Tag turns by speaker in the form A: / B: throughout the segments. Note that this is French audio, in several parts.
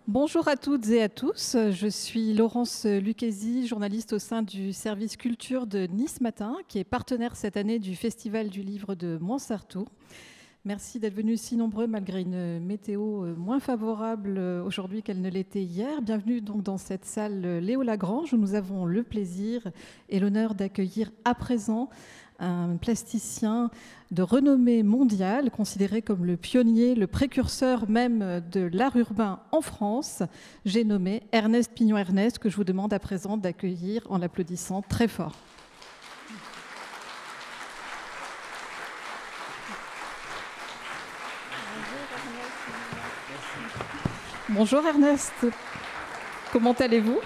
A: Bonjour à toutes et à tous, je suis Laurence Lucchesi, journaliste au sein du service culture de Nice Matin, qui est partenaire cette année du Festival du livre de Montsartou. Merci d'être venus si nombreux malgré une météo moins favorable aujourd'hui qu'elle ne l'était hier. Bienvenue donc dans cette salle Léo Lagrange où nous avons le plaisir et l'honneur d'accueillir à présent un plasticien de renommée mondiale, considéré comme le pionnier, le précurseur même de l'art urbain en France. J'ai nommé Ernest Pignon-Ernest, que je vous demande à présent d'accueillir en l'applaudissant très fort. Bonjour Ernest, comment allez-vous?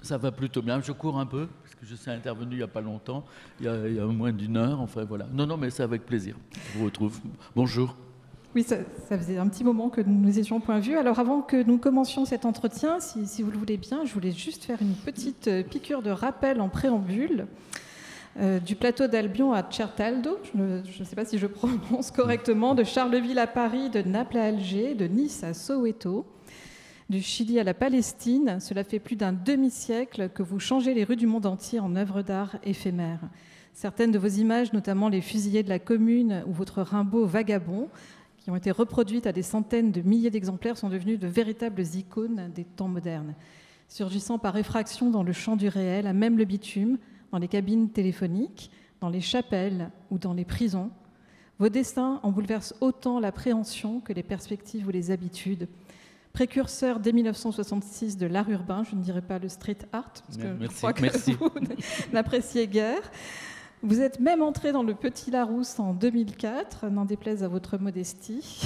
B: Ça va plutôt bien, je cours un peu, parce que je suis intervenu il n'y a pas longtemps, il y a moins d'une heure, enfin voilà. Non, mais c'est avec plaisir, je vous retrouve. Bonjour.
A: Oui, ça faisait un petit moment que nous étions au point de vue. Alors avant que nous commencions cet entretien, si vous le voulez bien, je voulais juste faire une petite piqûre de rappel en préambule. Du plateau d'Albion à Certaldo, je ne sais pas si je prononce correctement, de Charleville à Paris, de Naples à Alger, de Nice à Soweto, du Chili à la Palestine. Cela fait plus d'un demi-siècle que vous changez les rues du monde entier en œuvres d'art éphémères. Certaines de vos images, notamment les fusillés de la Commune ou votre Rimbaud vagabond, qui ont été reproduites à des centaines de milliers d'exemplaires, sont devenues de véritables icônes des temps modernes. Surgissant par effraction dans le champ du réel, à même le bitume, dans les cabines téléphoniques, dans les chapelles ou dans les prisons, vos destins en bouleversent autant l'appréhension que les perspectives ou les habitudes. Précurseur dès 1966 de l'art urbain, je ne dirais pas le street art, parce que je crois que vous n'appréciez guère. Vous êtes même entré dans le Petit Larousse en 2004, n'en déplaise à votre modestie.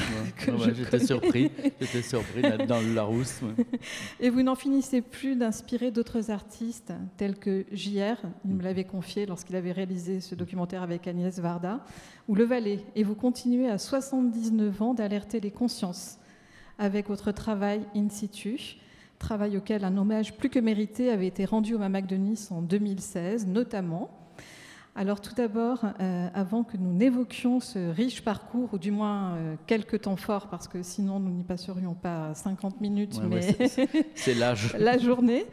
B: J'étais surpris dans le Larousse. Ouais.
A: Et vous n'en finissez plus d'inspirer d'autres artistes, tels que JR, il me l'avait confié lorsqu'il avait réalisé ce documentaire avec Agnès Varda, ou Le Valais. Et vous continuez à 79 ans d'alerter les consciences avec votre travail in situ, travail auquel un hommage plus que mérité avait été rendu au MAMAC de Nice en 2016, notamment. Alors tout d'abord, avant que nous n'évoquions ce riche parcours, ou du moins quelques temps forts, parce que sinon nous n'y passerions pas 50 minutes,
B: ouais,
A: mais
B: c'est l'âge.
A: La journée,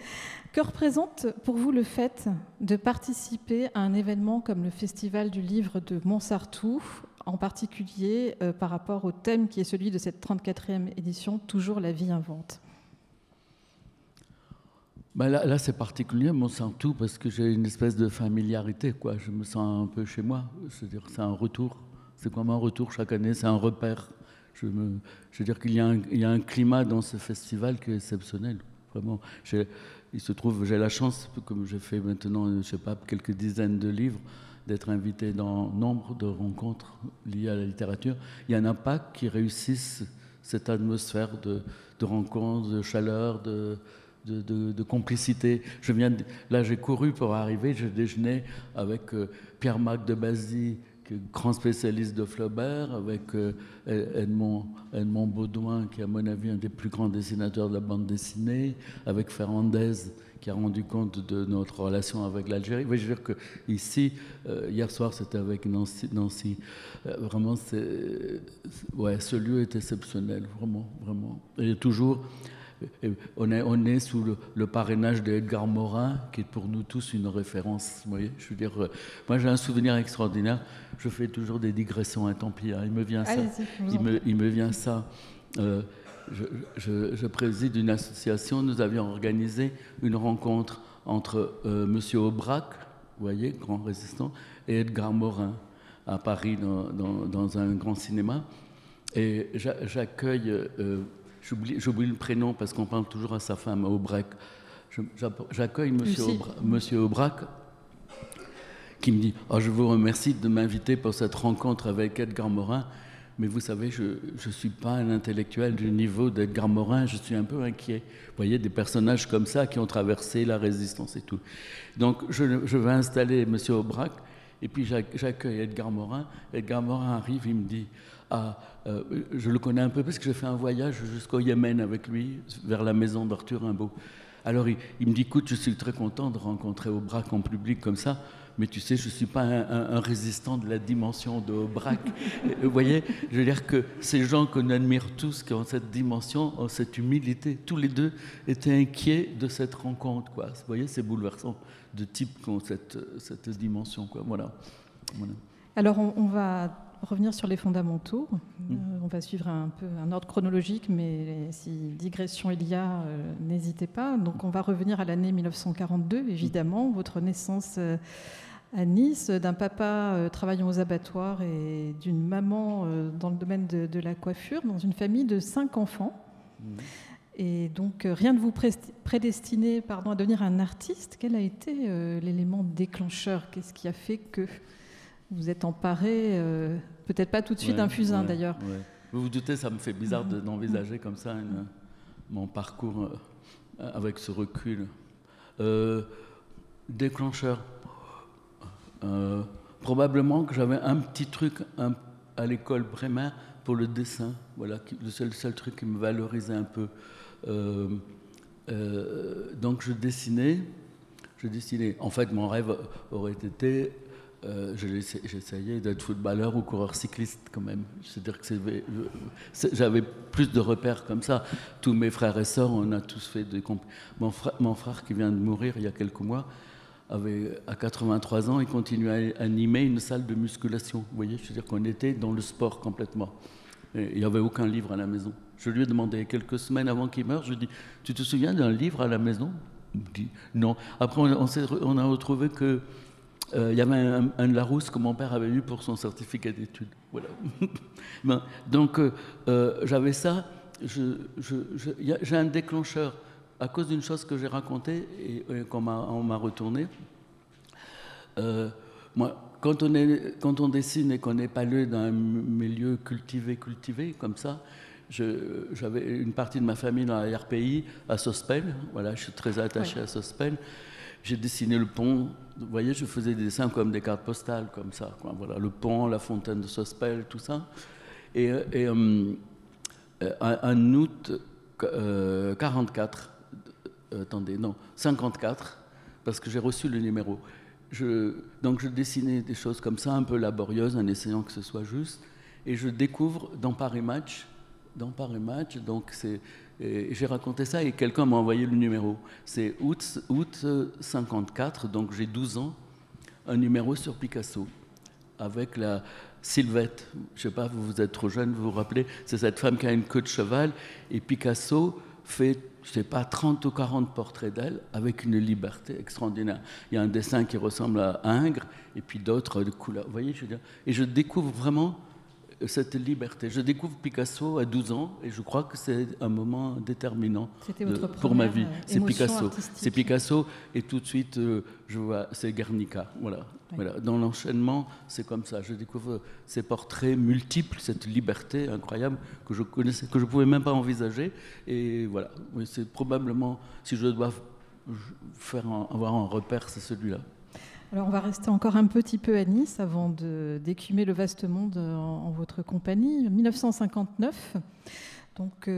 A: que représente pour vous le fait de participer à un événement comme le Festival du livre de Montsartou, en particulier par rapport au thème qui est celui de cette 34e édition, Toujours la vie invente?
B: Ben là c'est particulier, Montsartou, parce que j'ai une espèce de familiarité, quoi. Je me sens un peu chez moi. C'est-à-dire, c'est un retour. C'est comme un retour chaque année, c'est un repère. Je veux dire qu'il y a un climat dans ce festival qui est exceptionnel. Vraiment. Il se trouve, j'ai la chance, comme j'ai fait maintenant, je ne sais pas, quelques dizaines de livres, d'être invité dans nombre de rencontres liées à la littérature. Il n'y en a pas qui réussissent cette atmosphère de rencontres, de chaleur, de complicité. Là, j'ai couru pour arriver, je déjeunais avec Pierre-Marc de Bazy, grand spécialiste de Flaubert, avec Edmond Baudouin, qui est à mon avis un des plus grands dessinateurs de la bande dessinée, avec Ferrandez, qui a rendu compte de notre relation avec l'Algérie. Je veux dire que ici, hier soir, c'était avec Nancy. Vraiment, ce lieu est exceptionnel, vraiment, vraiment. Et toujours, on est sous le parrainage d'Edgar Morin, qui est pour nous tous une référence. Vous voyez, je veux dire, moi j'ai un souvenir extraordinaire. Je fais toujours des digressions, hein, tant pis. Hein, il me vient ça. Il me vient ça. Je préside une association. Nous avions organisé une rencontre entre Monsieur Aubrac, vous voyez, grand résistant, et Edgar Morin à Paris dans un grand cinéma. Et j'accueille. J'oublie le prénom parce qu'on parle toujours à sa femme, Aubrac. J'accueille Monsieur Aubrac qui me dit « Je vous remercie de m'inviter pour cette rencontre avec Edgar Morin, mais vous savez, je ne suis pas un intellectuel du niveau d'Edgar Morin, je suis un peu inquiet. » Vous voyez, des personnages comme ça qui ont traversé la résistance et tout. Donc, je vais installer Monsieur Aubrac Et puis j'accueille Edgar Morin. Edgar Morin arrive, il me dit, je le connais un peu parce que j'ai fait un voyage jusqu'au Yémen avec lui, vers la maison d'Arthur Rimbaud. Alors il me dit, écoute, je suis très content de rencontrer Aubrac en public comme ça, mais tu sais, je ne suis pas un résistant de la dimension de Aubrac. Vous voyez, je veux dire que ces gens qu'on admire tous, qui ont cette dimension, ont cette humilité, tous les deux étaient inquiets de cette rencontre, quoi. Vous voyez, c'est bouleversant, de types qui ont cette dimension, quoi. Voilà.
A: Alors on va revenir sur les fondamentaux. On va suivre un peu un ordre chronologique, mais si digression il y a, n'hésitez pas. Donc on va revenir à l'année 1942, évidemment, votre naissance à Nice, d'un papa travaillant aux abattoirs et d'une maman dans le domaine de la coiffure, dans une famille de 5 enfants. Et donc rien ne vous prédestinait à devenir un artiste. Quel a été l'élément déclencheur? Qu'est-ce qui a fait que vous êtes emparé, peut-être pas tout de suite, d'un fusain d'ailleurs.
B: Vous vous doutez, ça me fait bizarre d'envisager comme ça mon parcours avec ce recul. Déclencheur. Probablement que j'avais un petit truc à l'école primaire pour le dessin. Voilà, le seul truc qui me valorisait un peu. Donc je dessinais. En fait, mon rêve aurait été... j'essayais d'être footballeur ou coureur cycliste quand même. C'est-à-dire que j'avais plus de repères comme ça. Tous mes frères et sœurs, on a tous fait des mon frère qui vient de mourir il y a quelques mois, à 83 ans, il continuait à animer une salle de musculation. Vous voyez, c'est-à-dire qu'on était dans le sport complètement. Et il n'y avait aucun livre à la maison. Je lui ai demandé quelques semaines avant qu'il meure, je lui ai dit, tu te souviens d'un livre à la maison? Il me dit, non. Après, on a retrouvé que il y avait un Larousse que mon père avait eu pour son certificat d'études. Voilà. Donc, j'avais ça. J'ai un déclencheur à cause d'une chose que j'ai racontée et qu'on m'a retourné. Moi, quand on dessine et qu'on n'est pas dans un milieu cultivé comme ça, j'avais une partie de ma famille dans l'arrière-pays, à Sospel. Voilà, je suis très attaché à Sospel. J'ai dessiné le pont. Vous voyez, je faisais des dessins comme des cartes postales, comme ça, quoi. Voilà, le pont, la fontaine de Sospel, tout ça. Et en août 54, parce que j'ai reçu le numéro. Donc je dessinais des choses comme ça, un peu laborieuses, en essayant que ce soit juste. Et je découvre dans Paris Match, donc j'ai raconté ça et quelqu'un m'a envoyé le numéro. C'est août 54, donc j'ai 12 ans, un numéro sur Picasso, avec la Sylvette. Je ne sais pas, vous êtes trop jeune, vous vous rappelez, c'est cette femme qui a une queue de cheval, et Picasso fait, je ne sais pas, 30 ou 40 portraits d'elle avec une liberté extraordinaire. Il y a un dessin qui ressemble à Ingres, et puis d'autres de couleurs. Vous voyez, je veux dire, et je découvre vraiment cette liberté. Je découvre Picasso à 12 ans et je crois que c'est un moment déterminant pour ma vie. C'est Picasso et tout de suite, je vois, c'est Guernica. Voilà. Dans l'enchaînement, c'est comme ça. Je découvre ces portraits multiples, cette liberté incroyable que je connaissais, que je ne pouvais même pas envisager. Et voilà, c'est probablement, si je dois avoir un repère, c'est celui-là.
A: Alors on va rester encore un petit peu à Nice avant d'écumer le vaste monde en votre compagnie. 1959, donc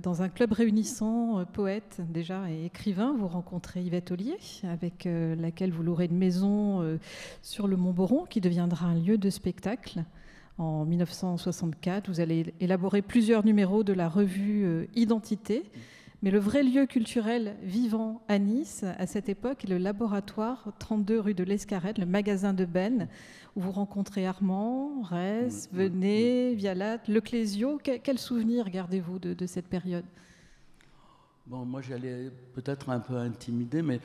A: dans un club réunissant poètes déjà et écrivains, vous rencontrez Yvette Ollier, avec laquelle vous louerez une maison sur le Mont-Boron qui deviendra un lieu de spectacle. En 1964, vous allez élaborer plusieurs numéros de la revue Identité. Mais le vrai lieu culturel vivant à Nice, à cette époque, est le laboratoire 32 rue de l'Escarède, le magasin de Ben, où vous rencontrez Armand, Rès, Venet, Vialat, Le Clésio. Quel souvenir gardez-vous de cette période?
B: Bon, moi, j'allais peut-être un peu intimider, mais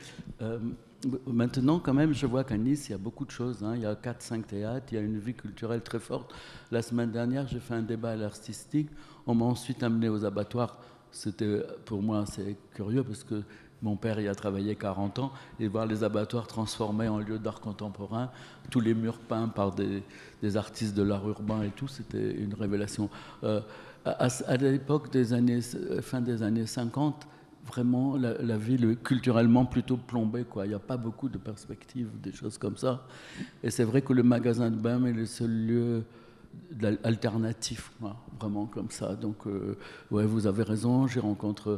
B: maintenant, quand même, je vois qu'à Nice, il y a beaucoup de choses. Hein. Il y a 4-5 théâtres, il y a une vie culturelle très forte. La semaine dernière, j'ai fait un débat à l'artistique. On m'a ensuite amené aux abattoirs. C'était, pour moi, c'est curieux parce que mon père y a travaillé 40 ans et voir les abattoirs transformés en lieu d'art contemporain, tous les murs peints par des artistes de l'art urbain et tout, c'était une révélation. À l'époque fin des années 50, vraiment la ville est culturellement plutôt plombée, quoi. Il n'y a pas beaucoup de perspectives, des choses comme ça. Et c'est vrai que le magasin de BAM est le seul lieu alternatif, quoi, vraiment comme ça. Donc, ouais, vous avez raison, j'ai rencontré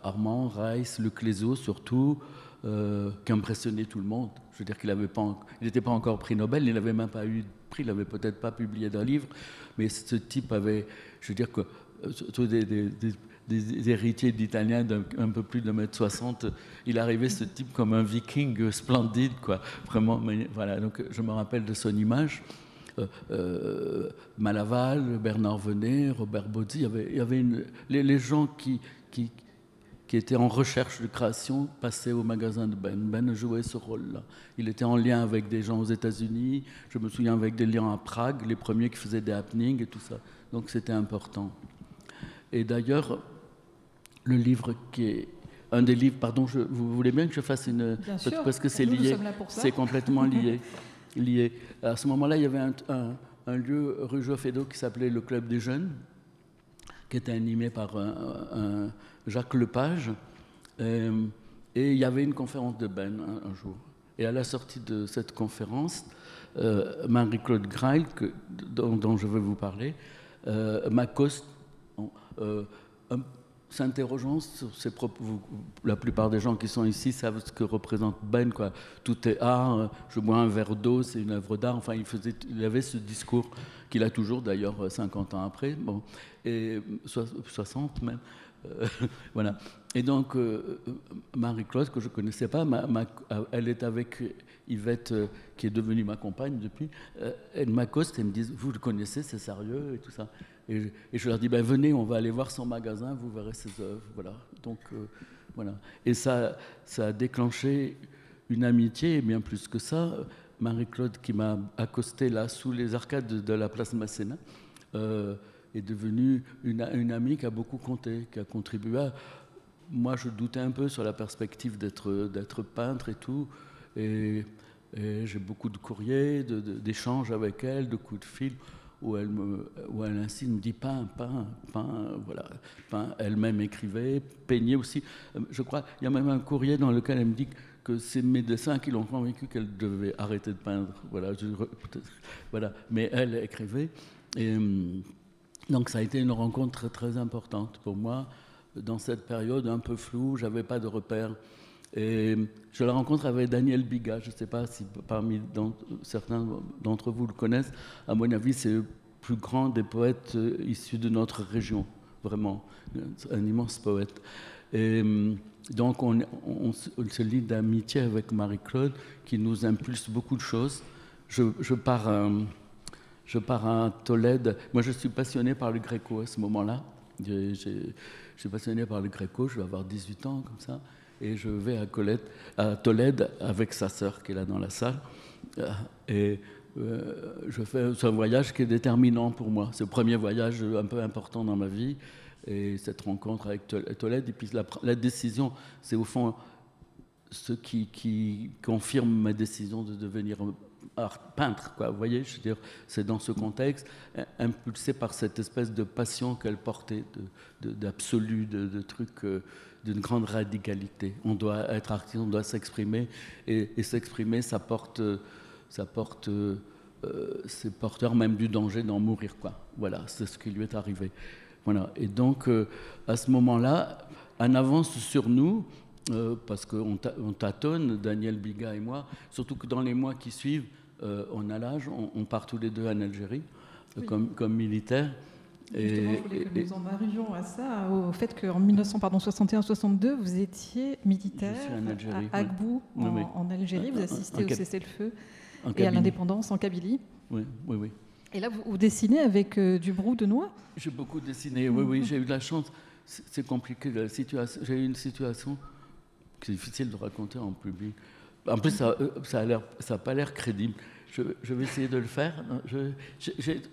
B: Armand, Reiss, Le Clézo surtout, qui impressionnait tout le monde. Je veux dire qu'il n'était pas encore prix Nobel, il n'avait même pas eu de prix, il n'avait peut-être pas publié d'un livre, mais ce type avait, je veux dire que surtout des héritiers d'Italiens d'un peu plus de 1m60, il arrivait ce type comme un viking splendide, quoi. Vraiment, voilà, donc je me rappelle de son image. Malaval, Bernard Venet, Robert Bozzi, il y avait les gens qui étaient en recherche de création passaient au magasin de Ben. Ben jouait ce rôle-là. Il était en lien avec des gens aux États-Unis, je me souviens avec des liens à Prague, les premiers qui faisaient des happenings et tout ça. Donc c'était important. Et d'ailleurs, le livre qui est un des livres, pardon, vous voulez bien que je fasse une...
A: Bien sûr,
B: parce que c'est lié, c'est complètement lié. À ce moment-là, il y avait un lieu rue Joffedo qui s'appelait le Club des Jeunes, qui était animé par un Jacques Lepage. Et il y avait une conférence de Ben un jour. Et à la sortie de cette conférence, Marie-Claude Greil, dont je veux vous parler, m'accoste s'interrogeant sur ses propres... La plupart des gens qui sont ici savent ce que représente Ben, quoi. Tout est art, je bois un verre d'eau, c'est une œuvre d'art. Enfin, il avait ce discours qu'il a toujours, d'ailleurs, 50 ans après, bon, et 60 même. Voilà. Et donc, Marie-Claude, que je ne connaissais pas, elle est avec Yvette, qui est devenue ma compagne depuis. Elle m'accoste et me dit, vous le connaissez, c'est sérieux et tout ça. Et je leur dis, ben, venez, on va aller voir son magasin, vous verrez ses œuvres. Voilà. Donc, voilà. Et ça a déclenché une amitié, et bien plus que ça. Marie-Claude, qui m'a accosté là, sous les arcades de la place Masséna, est devenue une amie qui a beaucoup compté, qui a contribué à... Moi, je doutais un peu sur la perspective d'être peintre et tout. Et j'ai beaucoup de courriers, d'échanges avec elle, de coups de fil, où elle ainsi me dit peint, voilà. Peint, elle-même écrivait, peignait aussi. Je crois, il y a même un courrier dans lequel elle me dit que c'est mes dessins qui l'ont convaincu qu'elle devait arrêter de peindre. Voilà, voilà. Mais elle écrivait. Et donc ça a été une rencontre très, très importante pour moi. Dans cette période un peu floue, je n'avais pas de repères. Et je la rencontre avec Daniel Biga. Je ne sais pas si certains d'entre vous le connaissent. À mon avis, c'est le plus grand des poètes issus de notre région. Vraiment, un immense poète. Et donc, on se lie d'amitié avec Marie-Claude, qui nous impulse beaucoup de choses. Je pars à Tolède. Moi, je suis passionné par le Gréco à ce moment-là. Je suis passionné par le Gréco, je vais avoir 18 ans, comme ça. Et je vais à Tolède avec sa sœur qui est là dans la salle. Et c'est un voyage qui est déterminant pour moi. C'est le premier voyage un peu important dans ma vie. Et cette rencontre avec Tolède. Et puis la décision, c'est au fond ce qui confirme ma décision de devenir peintre, quoi. Vous voyez, je veux dire, c'est dans ce contexte, impulsé par cette espèce de passion qu'elle portait, d'absolu, de trucs, d'une grande radicalité. On doit être artiste, on doit s'exprimer, et s'exprimer, ça porte c'est porteur même du danger d'en mourir, quoi. Voilà, c'est ce qui lui est arrivé. Voilà. Et donc, à ce moment-là, en avance sur nous, parce qu'on tâtonne, Daniel Biga et moi, surtout que dans les mois qui suivent, on a l'âge, on part tous les deux en Algérie, oui, comme militaires.
A: Justement, je voulais que nous en arrivions à ça, au fait qu'en 1961-62, vous étiez militaire à Agbou, oui. En Algérie, vous assistez au cessez-le-feu et à l'indépendance en Kabylie.
B: Oui, oui, oui.
A: Et là, vous dessinez avec du brou de noix?
B: J'ai beaucoup dessiné, oui, oui, j'ai eu de la chance. C'est compliqué, la situation. J'ai eu une situation qui est difficile de raconter en public. En plus, ça n'a pas l'air crédible. Je vais essayer de le faire. J'ai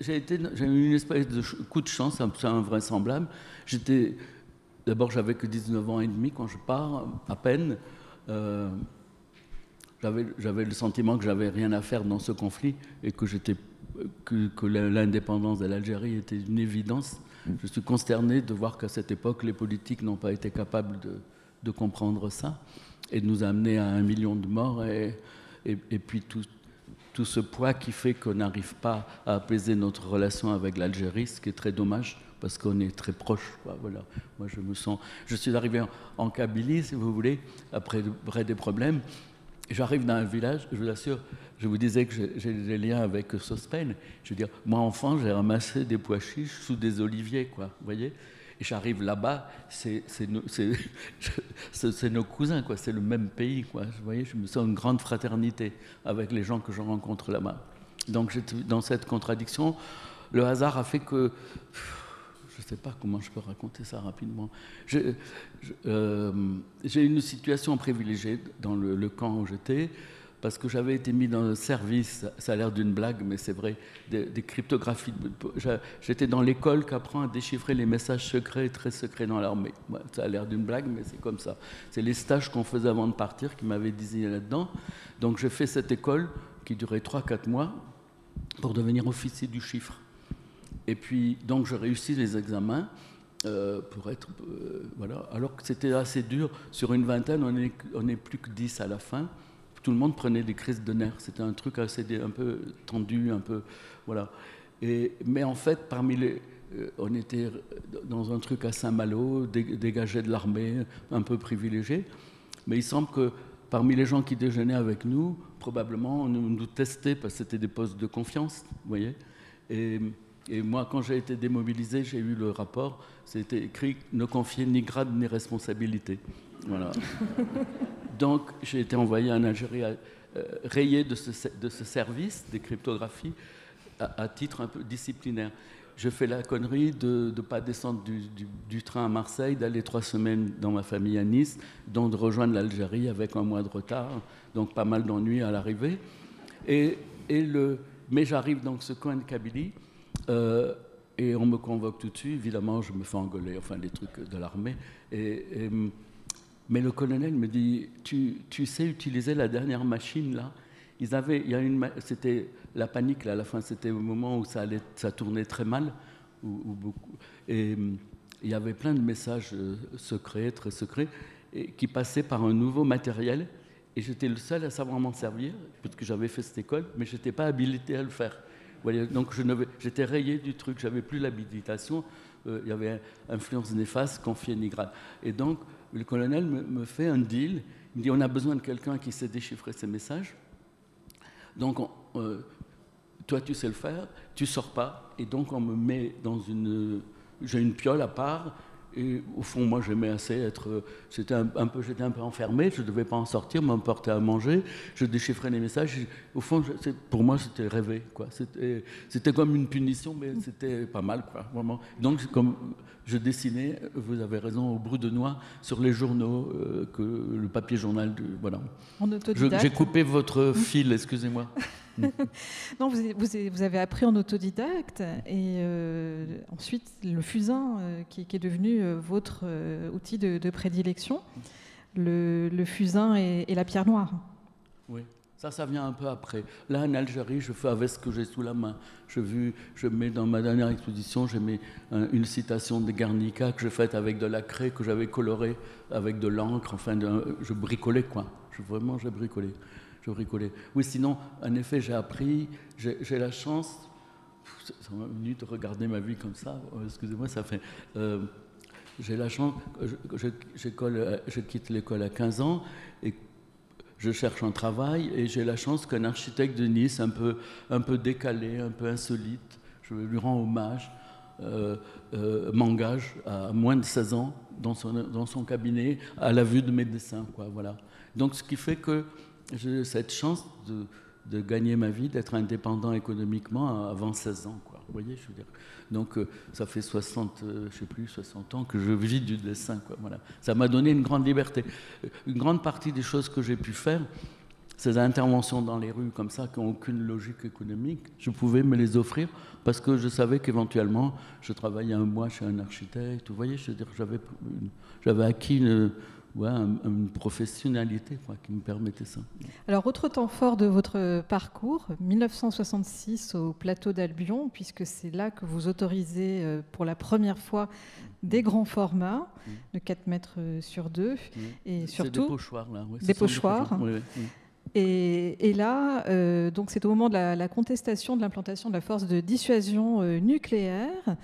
B: eu une espèce de coup de chance, c'est invraisemblable. D'abord, j'avais que 19 ans et demi quand je pars, à peine. J'avais le sentiment que j'avais rien à faire dans ce conflit et que j'étais que l'indépendance de l'Algérie était une évidence. Je suis consterné de voir qu'à cette époque, les politiques n'ont pas été capables de comprendre ça et de nous amener à 1 million de morts et puis tout ce poids qui fait qu'on n'arrive pas à apaiser notre relation avec l'Algérie, ce qui est très dommage parce qu'on est très proches. Voilà. Moi, je suis arrivé en Kabylie, si vous voulez, après des problèmes. J'arrive dans un village, je vous assure, je vous disais que j'ai des liens avec Sospen. Je veux dire, moi, enfant, j'ai ramassé des pois chiches sous des oliviers, quoi, vous voyez. Et j'arrive là-bas, c'est nos cousins, quoi, c'est le même pays, quoi. Vous voyez, je me sens une grande fraternité avec les gens que je rencontre là-bas. Donc, j'étais dans cette contradiction. Le hasard a fait que... Je ne sais pas comment je peux raconter ça rapidement. J'ai une situation privilégiée dans le camp où j'étais, parce que j'avais été mis dans le service, ça a l'air d'une blague, mais c'est vrai, des cryptographies. J'étais dans l'école qui apprend à déchiffrer les messages secrets, très secrets dans l'armée. Ça a l'air d'une blague, mais c'est comme ça. C'est les stages qu'on faisait avant de partir qui m'avaient désigné là-dedans. Donc j'ai fait cette école qui durait 3-4 mois pour devenir officier du chiffre. Et puis, donc, je réussis les examens pour être... voilà. Alors que c'était assez dur. Sur une vingtaine, on n'est plus que 10 à la fin. Tout le monde prenait des crises de nerfs. C'était un truc un peu tendu, un peu... Voilà. Mais en fait, parmi les... on était dans un truc à Saint-Malo, dégagé de l'armée, un peu privilégié. Mais il semble que parmi les gens qui déjeunaient avec nous, probablement, on nous testait parce que c'était des postes de confiance, vous voyez. Et moi, quand j'ai été démobilisé, j'ai eu le rapport, c'était écrit « Ne confier ni grade ni responsabilité ». Voilà. Donc, j'ai été envoyé en Algérie rayé de ce service des cryptographies à titre un peu disciplinaire. Je fais la connerie de ne pas descendre du train à Marseille, d'aller 3 semaines dans ma famille à Nice, donc de rejoindre l'Algérie avec 1 mois de retard, donc pas mal d'ennuis à l'arrivée. Mais j'arrive dans ce coin de Kabylie, et on me convoque tout de suite. Évidemment, je me fais engueuler, enfin, les trucs de l'armée. Mais le colonel me dit, tu sais utiliser la dernière machine, là? C'était la panique, là, à la fin. C'était au moment où ça tournait très mal. Et il y avait plein de messages secrets, très secrets, qui passaient par un nouveau matériel. Et j'étais le seul à savoir m'en servir, parce que j'avais fait cette école, mais je n'étais pas habilité à le faire. Donc j'étais rayé du truc, j'avais plus l'habilitation, il y avait influence néfaste, confier ni grade. Et donc le colonel me fait un deal, il me dit on a besoin de quelqu'un qui sait déchiffrer ces messages, donc toi tu sais le faire, tu sors pas, et donc on me met dans j'ai une piole à part. Et au fond, moi, j'aimais assez être... J'étais un peu enfermé, je ne devais pas en sortir, m'emporter à manger, je déchiffrais les messages. Au fond, pour moi, c'était rêver, quoi. C'était comme une punition, mais c'était pas mal, quoi, vraiment. Donc, comme je dessinais, vous avez raison, au bout de noix, sur les journaux, le papier journal, voilà.
A: En autodidacte.
B: J'ai coupé votre fil, excusez-moi.
A: Non, vous avez appris en autodidacte et ensuite le fusain qui est devenu votre outil de prédilection, le fusain et la pierre noire.
B: Oui, ça vient un peu après. Là, en Algérie, je fais avec ce que j'ai sous la main. Je mets dans ma dernière exposition, j'ai mis une citation de Guernica que j'ai faite avec de la craie que j'avais colorée avec de l'encre. Enfin, je bricolais, quoi. J'ai bricolé. Oui, sinon, en effet, j'ai appris, j'ai la chance, ça m'a venu de regarder ma vie comme ça, excusez-moi, ça fait... j'ai la chance, je quitte l'école à 15 ans et je cherche un travail et j'ai la chance qu'un architecte de Nice, un peu décalé, un peu insolite, je lui rends hommage, m'engage à moins de 16 ans dans son cabinet à la vue de mes dessins, quoi, voilà. Donc, ce qui fait que j'ai cette chance de gagner ma vie, d'être indépendant économiquement avant 16 ans, quoi. Vous voyez, je veux dire. Donc, ça fait 60 ans que je vis du dessin, quoi. Voilà. Ça m'a donné une grande liberté. Une grande partie des choses que j'ai pu faire, ces interventions dans les rues comme ça, qui n'ont aucune logique économique, je pouvais me les offrir parce que je savais qu'éventuellement, je travaillais 1 mois chez un architecte. Vous voyez, je veux dire, j'avais acquis une professionnalité quoi, qui me permettait ça.
A: Alors, autre temps fort de votre parcours, 1966 au plateau d'Albion, puisque c'est là que vous autorisez pour la première fois des grands formats de 4 mètres sur 2. Et surtout,
B: des pochoirs, là. Ouais,
A: des pochoirs.
B: Oui.
A: Et là, donc c'est au moment de la contestation de l'implantation de la force de dissuasion nucléaire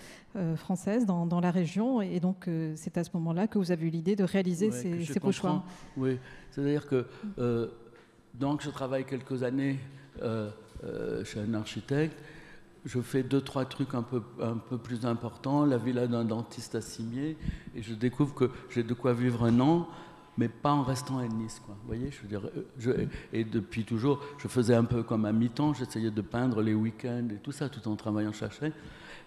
A: française dans la région. Et donc, c'est à ce moment-là que vous avez eu l'idée de réaliser ces pochoirs.
B: Oui, c'est-à-dire que donc je travaille quelques années chez un architecte. Je fais 2-3 trucs un peu plus importants. La villa d'un dentiste à Cimiez. Et je découvre que j'ai de quoi vivre un an, mais pas en restant à Nice, quoi. Vous voyez, je veux dire, et depuis toujours, je faisais un peu comme à mi-temps, j'essayais de peindre les week-ends et tout ça, tout en travaillant chercher.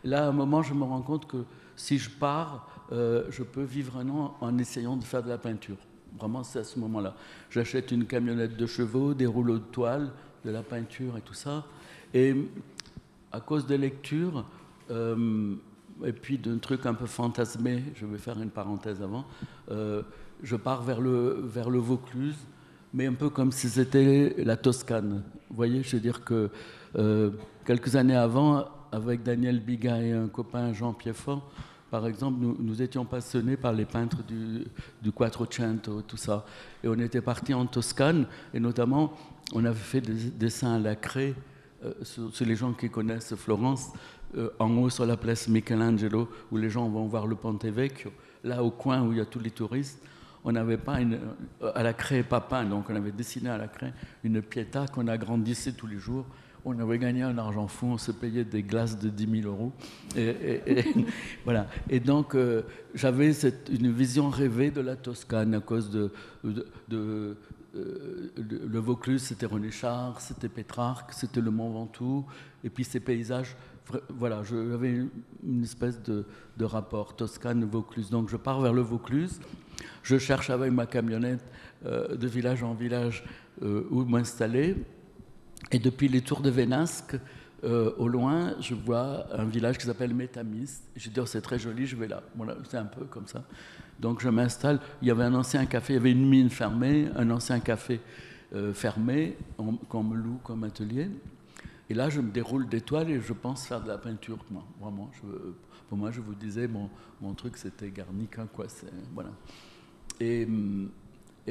B: Et là, à un moment, je me rends compte que si je pars, je peux vivre un an en essayant de faire de la peinture. Vraiment, c'est à ce moment-là. J'achète une camionnette de chevaux, des rouleaux de toile, de la peinture et tout ça. Et à cause des lectures, et puis d'un truc un peu fantasmé, je vais faire une parenthèse avant, je pars vers le Vaucluse, mais un peu comme si c'était la Toscane. Vous voyez, je veux dire que quelques années avant, avec Daniel Biga et un copain Jean Pieffort, par exemple, nous étions passionnés par les peintres du Quattrocento, tout ça. Et on était partis en Toscane, et notamment, on avait fait des dessins à la craie, sur les gens qui connaissent Florence, en haut sur la place Michelangelo, où les gens vont voir le Ponte Vecchio, là au coin où il y a tous les touristes. On n'avait pas à la craie pas peint, donc on avait dessiné à la craie une Pietà qu'on agrandissait tous les jours. On avait gagné un argent fou, on se payait des glaces de 10 000 euros. Et voilà. Et donc, j'avais une vision rêvée de la Toscane à cause le Vaucluse, c'était René Char, c'était Pétrarque, c'était le Mont Ventoux, et puis ces paysages. Voilà, j'avais une espèce de rapport Toscane-Vaucluse. Donc, je pars vers le Vaucluse. Je cherche avec ma camionnette de village en village où m'installer. Et depuis les Tours de Vénasque, au loin, je vois un village qui s'appelle Métamis. Je dis, oh, c'est très joli, je vais là. Voilà, c'est un peu comme ça. Donc je m'installe. Il y avait un ancien café, il y avait une mine fermée, un ancien café fermé, qu'on me loue comme atelier. Et là, je me déroule des toiles et je pense faire de la peinture, moi. Vraiment, pour moi, je vous disais, mon truc, c'était Guernica, quoi. Voilà. Et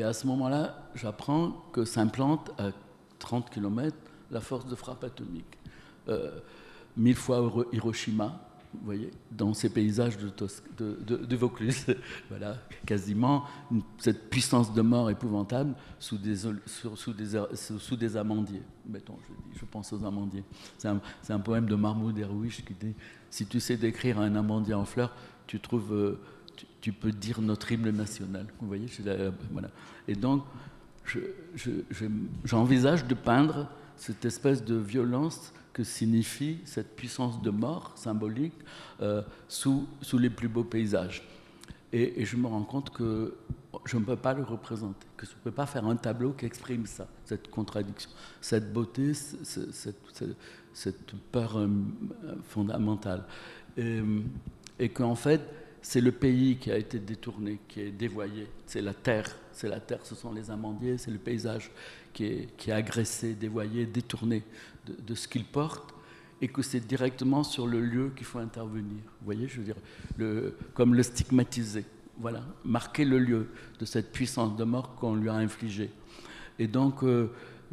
B: à ce moment-là, j'apprends que s'implante à 30 km la force de frappe atomique. 1000 fois Hiroshima, vous voyez, dans ces paysages de Vaucluse. Voilà, quasiment cette puissance de mort épouvantable sous des amandiers. Mettons, je pense aux amandiers. C'est un poème de Mahmoud Darwish qui dit « Si tu sais décrire un amandier en fleurs, tu peux dire notre hymne national. » Vous voyez, voilà. Et donc, j'envisage de peindre cette espèce de violence que signifie cette puissance de mort symbolique sous les plus beaux paysages. Et je me rends compte que je ne peux pas le représenter, que je ne peux pas faire un tableau qui exprime ça, cette contradiction, cette beauté, cette peur fondamentale. Et qu'en fait, c'est le pays qui a été détourné, qui est dévoyé. C'est la terre, ce sont les amandiers, c'est le paysage qui est agressé, dévoyé, détourné de ce qu'il porte, et que c'est directement sur le lieu qu'il faut intervenir. Vous voyez, je veux dire, comme le stigmatiser. Voilà, marquer le lieu de cette puissance de mort qu'on lui a infligée. Et donc,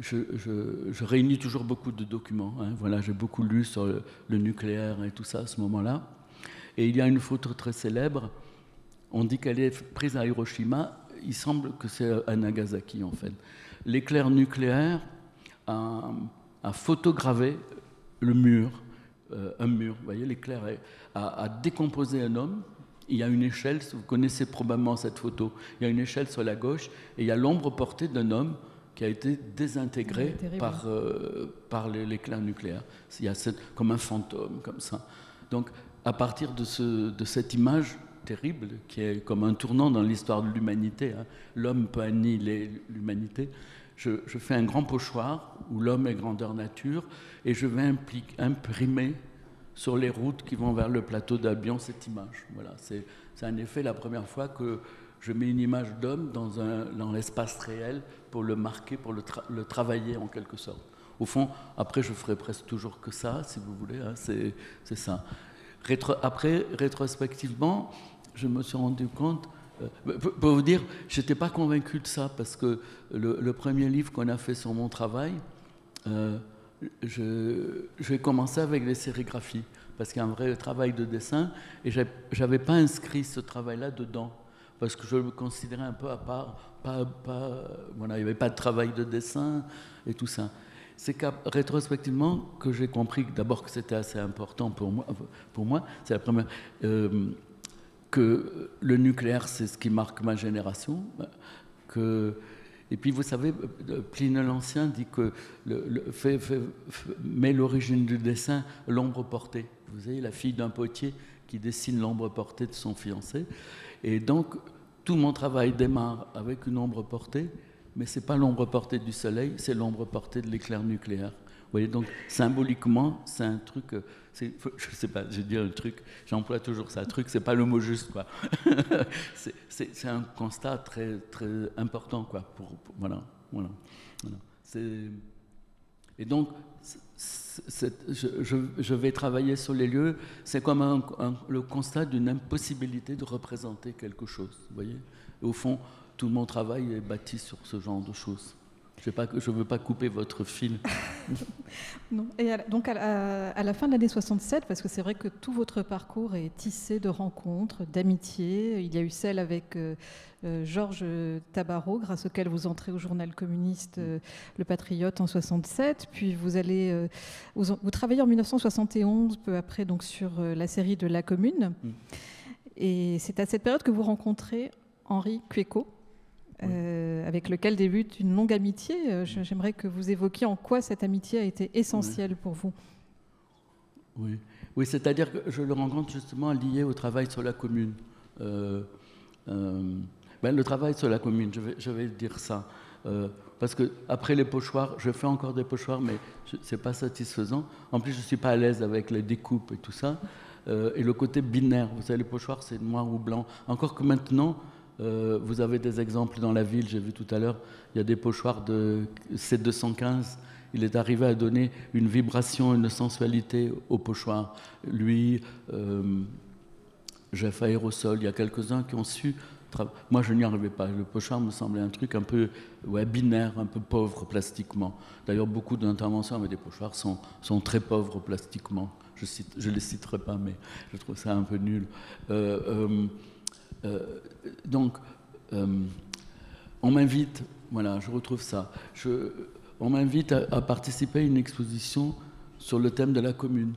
B: je réunis toujours beaucoup de documents. Hein. Voilà, j'ai beaucoup lu sur le nucléaire et tout ça à ce moment-là. Et il y a une photo très célèbre. On dit qu'elle est prise à Hiroshima. Il semble que c'est à Nagasaki, en fait. L'éclair nucléaire a photographié le mur, un mur. Vous voyez, l'éclair a décomposé un homme. Il y a une échelle, vous connaissez probablement cette photo. Il y a une échelle sur la gauche et il y a l'ombre portée d'un homme qui a été désintégré par l'éclair nucléaire. Il y a comme un fantôme, comme ça. Donc, à partir de cette image terrible, qui est comme un tournant dans l'histoire de l'humanité, hein, l'homme peut annihiler l'humanité, je fais un grand pochoir où l'homme est grandeur nature et je vais imprimer sur les routes qui vont vers le plateau d'Albion cette image. Voilà, c'est en effet la première fois que je mets une image d'homme dans l'espace réel pour le marquer, pour le travailler en quelque sorte. Au fond, après, je ferai presque toujours que ça, si vous voulez, hein, c'est ça. Après, rétrospectivement, je me suis rendu compte, pour vous dire, je n'étais pas convaincu de ça, parce que le premier livre qu'on a fait sur mon travail, j'ai commencé avec les sérigraphies, parce qu'il y a un vrai travail de dessin, et je n'avais pas inscrit ce travail-là dedans, parce que je le considérais un peu à part, voilà, il n'y avait pas de travail de dessin et tout ça. C'est rétrospectivement que j'ai compris d'abord que c'était assez important pour moi, c'est la première, que le nucléaire, c'est ce qui marque ma génération, et puis vous savez, Pline l'Ancien dit que met l'origine du dessin l'ombre portée. Vous voyez, la fille d'un potier qui dessine l'ombre portée de son fiancé. Et donc, tout mon travail démarre avec une ombre portée, mais ce n'est pas l'ombre portée du soleil, c'est l'ombre portée de l'éclair nucléaire. Vous voyez, donc symboliquement, c'est un truc, je ne sais pas, je dis un truc, j'emploie toujours ça, truc, c'est pas le mot juste, quoi. c'est un constat très, très important, quoi, voilà. Et donc, je vais travailler sur les lieux, c'est comme le constat d'une impossibilité de représenter quelque chose, vous voyez. Et au fond, tout mon travail est bâti sur ce genre de choses. Je ne veux pas couper votre fil.
A: Non. Et donc à la fin de l'année 67, parce que c'est vrai que tout votre parcours est tissé de rencontres, d'amitiés. Il y a eu celle avec Georges Tabarot, grâce auquel vous entrez au journal communiste Le Patriote en 67. Puis vous travaillez en 1971, peu après, donc, sur la série de La Commune. Et c'est à cette période que vous rencontrez Henri Cueco. Avec lequel débute une longue amitié. J'aimerais que vous évoquiez en quoi cette amitié a été essentielle pour vous.
B: Oui, c'est-à-dire que je le rencontre justement lié au travail sur la commune. Le travail sur la commune, je vais dire ça. Parce qu'après les pochoirs, je fais encore des pochoirs, mais ce n'est pas satisfaisant. En plus, je ne suis pas à l'aise avec les découpes et tout ça. Et le côté binaire, vous savez, les pochoirs, c'est noir ou blanc. Encore que maintenant, vous avez des exemples dans la ville, j'ai vu tout à l'heure, il y a des pochoirs de C215. Il est arrivé à donner une vibration, une sensualité au pochoir. Lui, Jeff Aérosol, il y a quelques-uns qui ont su. Moi, je n'y arrivais pas. Le pochoir me semblait un truc un peu binaire, un peu pauvre plastiquement. D'ailleurs, beaucoup d'interventions avec des pochoirs sont très pauvres plastiquement. Je ne les citerai pas, mais je trouve ça un peu nul. Donc, on m'invite, voilà, je retrouve ça. On m'invite à participer à une exposition sur le thème de la commune.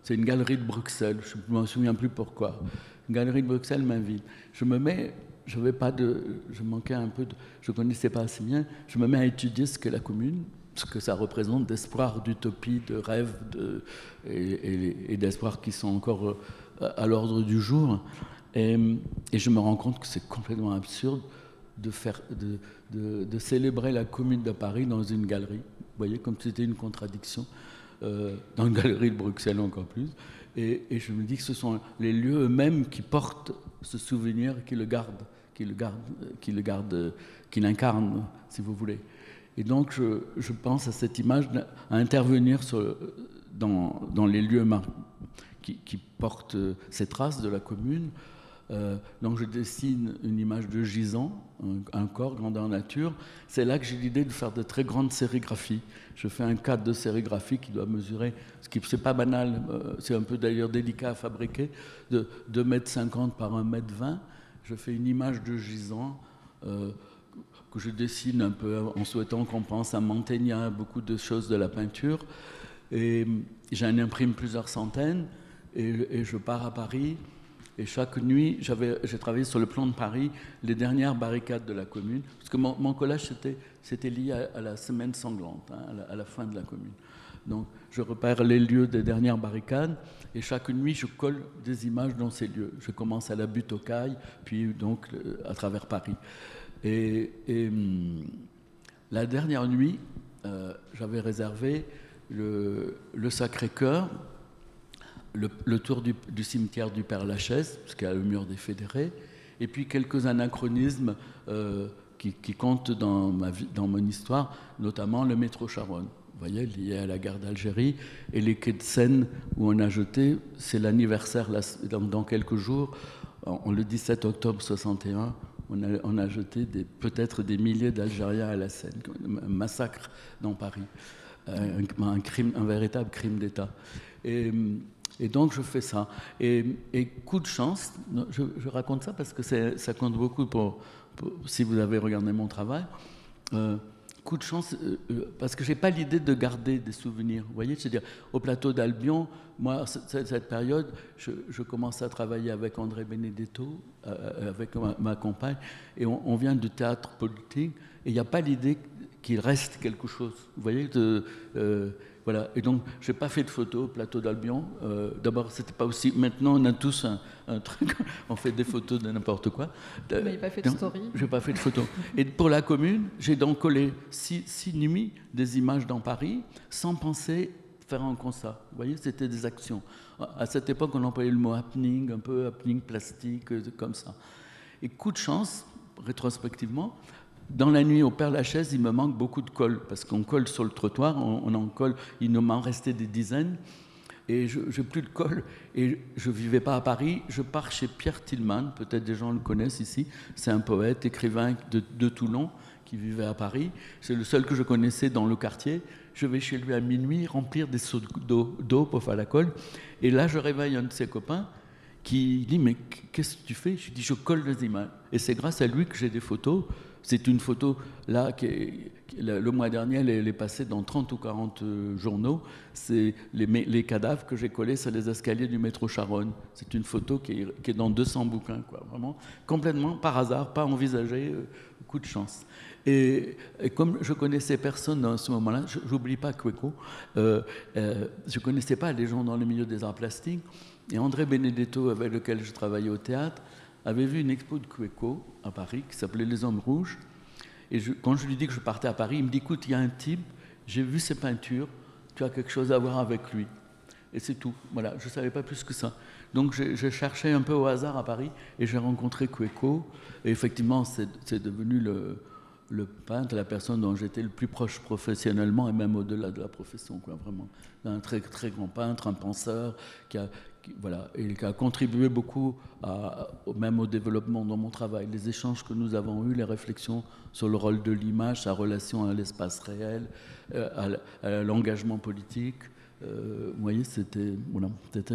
B: C'est une galerie de Bruxelles, je ne me souviens plus pourquoi. Une galerie de Bruxelles m'invite. Je manquais un peu, je ne connaissais pas assez bien, je me mets à étudier ce qu'est la commune, ce que ça représente d'espoir, d'utopie, de rêve et d'espoir qui sont encore à l'ordre du jour. Et je me rends compte que c'est complètement absurde de célébrer la commune de Paris dans une galerie. Vous voyez, comme c'était une contradiction, dans une galerie de Bruxelles encore plus. Et je me dis que ce sont les lieux eux-mêmes qui portent ce souvenir, qui l'incarnent, si vous voulez. Et donc je pense à cette image, à intervenir dans les lieux qui portent ces traces de la commune. Donc je dessine une image de gisant, un corps grandeur nature. C'est là que j'ai l'idée de faire de très grandes sérigraphies. Je fais un cadre de sérigraphie qui doit mesurer, ce qui c'est pas banal, c'est un peu d'ailleurs délicat à fabriquer, de 2,50 m par 1,20 m. Je fais une image de gisant que je dessine un peu en souhaitant qu'on pense à Mantegna, beaucoup de choses de la peinture. Et j'en imprime plusieurs centaines et je pars à Paris. Et chaque nuit, j'ai travaillé sur le plan de Paris, les dernières barricades de la commune, parce que mon collage, c'était lié à la semaine sanglante, hein, à la fin de la commune. Donc, je repère les lieux des dernières barricades, et chaque nuit, je colle des images dans ces lieux. Je commence à la butte aux Cailles, puis donc à travers Paris. Et la dernière nuit, j'avais réservé le Sacré-Cœur, le tour du cimetière du Père-Lachaise, parce qu'il y a le mur des Fédérés, Et puis quelques anachronismes qui comptent dans mon histoire, notamment le métro Charonne. Vous voyez, lié à la guerre d'Algérie, et les quais de Seine où on a jeté, c'est l'anniversaire dans quelques jours, le 17 octobre 61, on a jeté peut-être des milliers d'Algériens à la Seine, un massacre dans Paris, un véritable crime d'État. Et donc je fais ça. Et coup de chance, je raconte ça parce que ça compte beaucoup si vous avez regardé mon travail. Coup de chance, parce que je n'ai pas l'idée de garder des souvenirs. Vous voyez, c'est-à-dire, au plateau d'Albion, moi, cette période, je commence à travailler avec André Benedetto, avec ma compagne, et on vient du théâtre politique, et il n'y a pas l'idée qu'il reste quelque chose. Vous voyez, voilà. Et donc, je n'ai pas fait de photos au plateau d'Albion. D'abord, c'était pas aussi. Maintenant, on a tous un truc. On fait des photos de n'importe quoi.
A: Mais il n'y a pas fait de story.
B: Je n'ai pas fait de photos. Et pour la commune, j'ai donc collé 6 nuits des images dans Paris, sans penser faire un constat. Vous voyez, c'était des actions. À cette époque, on employait le mot happening, un peu happening plastique, comme ça. Et coup de chance, rétrospectivement, dans la nuit au Père-Lachaise, il me manque beaucoup de colle, parce qu'on colle sur le trottoir, on en colle, il m'en restait des dizaines, et je n'ai plus de colle, et je ne vivais pas à Paris, je pars chez Pierre Tillman, peut-être des gens le connaissent ici, c'est un poète, écrivain de Toulon, qui vivait à Paris, c'est le seul que je connaissais dans le quartier, je vais chez lui à minuit remplir des seaux d'eau pour faire la colle, et là je réveille un de ses copains, qui dit « mais qu'est-ce que tu fais ?» Je lui dis « je colle les images », et c'est grâce à lui que j'ai des photos. C'est une photo, là, le mois dernier, elle est passée dans 30 ou 40 journaux. C'est les cadavres que j'ai collés sur les escaliers du métro Charonne. C'est une photo qui est dans 200 bouquins, quoi. Vraiment, complètement par hasard, pas envisagé, coup de chance. Et comme je connaissais personne à ce moment-là, j'oublie pas Queco, je connaissais pas les gens dans le milieu des arts plastiques. Et André Benedetto, avec lequel je travaillais au théâtre, avait vu une expo de Queco à Paris qui s'appelait Les Hommes Rouges. Et quand je lui dis que je partais à Paris, il me dit « écoute, il y a un type, j'ai vu ses peintures, tu as quelque chose à voir avec lui ». Et c'est tout. Voilà, je ne savais pas plus que ça. Donc j'ai cherché un peu au hasard à Paris et j'ai rencontré Queco. Et effectivement, c'est devenu le peintre, la personne dont j'étais le plus proche professionnellement et même au-delà de la profession, quoi, vraiment. Un très, très grand peintre, un penseur qui a contribué beaucoup même au développement de mon travail. Les échanges que nous avons eus, les réflexions sur le rôle de l'image, sa relation à l'espace réel, à l'engagement politique. Vous voyez, c'était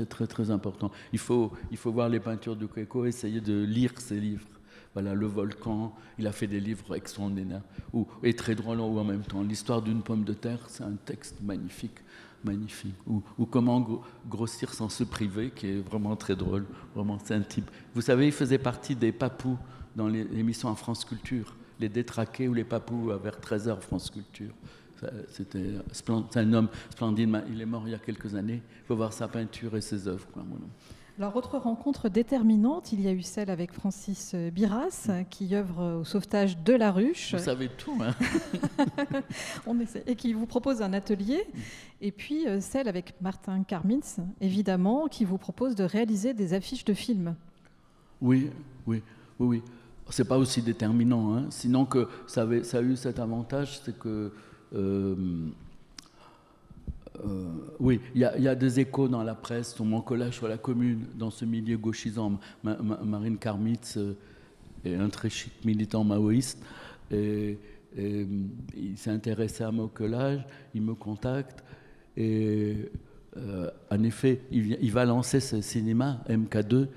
B: très, très important. Il faut voir les peintures de Queco, essayer de lire ses livres. Voilà, Le Volcan, il a fait des livres extraordinaires, et très drôles en même temps. L'histoire d'une pomme de terre, c'est un texte magnifique. Ou Comment grossir sans se priver, qui est vraiment très drôle. Vraiment, c'est un type. Vous savez, il faisait partie des papous dans l'émission à France Culture, les détraqués ou les papous vers 13h France Culture. C'est un homme splendide. Il est mort il y a quelques années. Il faut voir sa peinture et ses œuvres, quoi. Voilà.
A: Alors, autre rencontre déterminante, il y a eu celle avec Francis Biras, qui œuvre au sauvetage de la ruche.
B: Vous savez tout, hein.
A: On essaie. Et qui vous propose un atelier. Et puis celle avec Martin Karmitz, évidemment, qui vous propose de réaliser des affiches de films. Oui.
B: C'est pas aussi déterminant, hein. Sinon que ça a eu cet avantage, c'est que oui, il y a des échos dans la presse sur mon collage sur la commune, dans ce milieu gauchisant. Marine Karmitz est un très chic militant maoïste, et il s'est intéressé à mon collage, il me contacte, et en effet, il va lancer ce cinéma, MK2,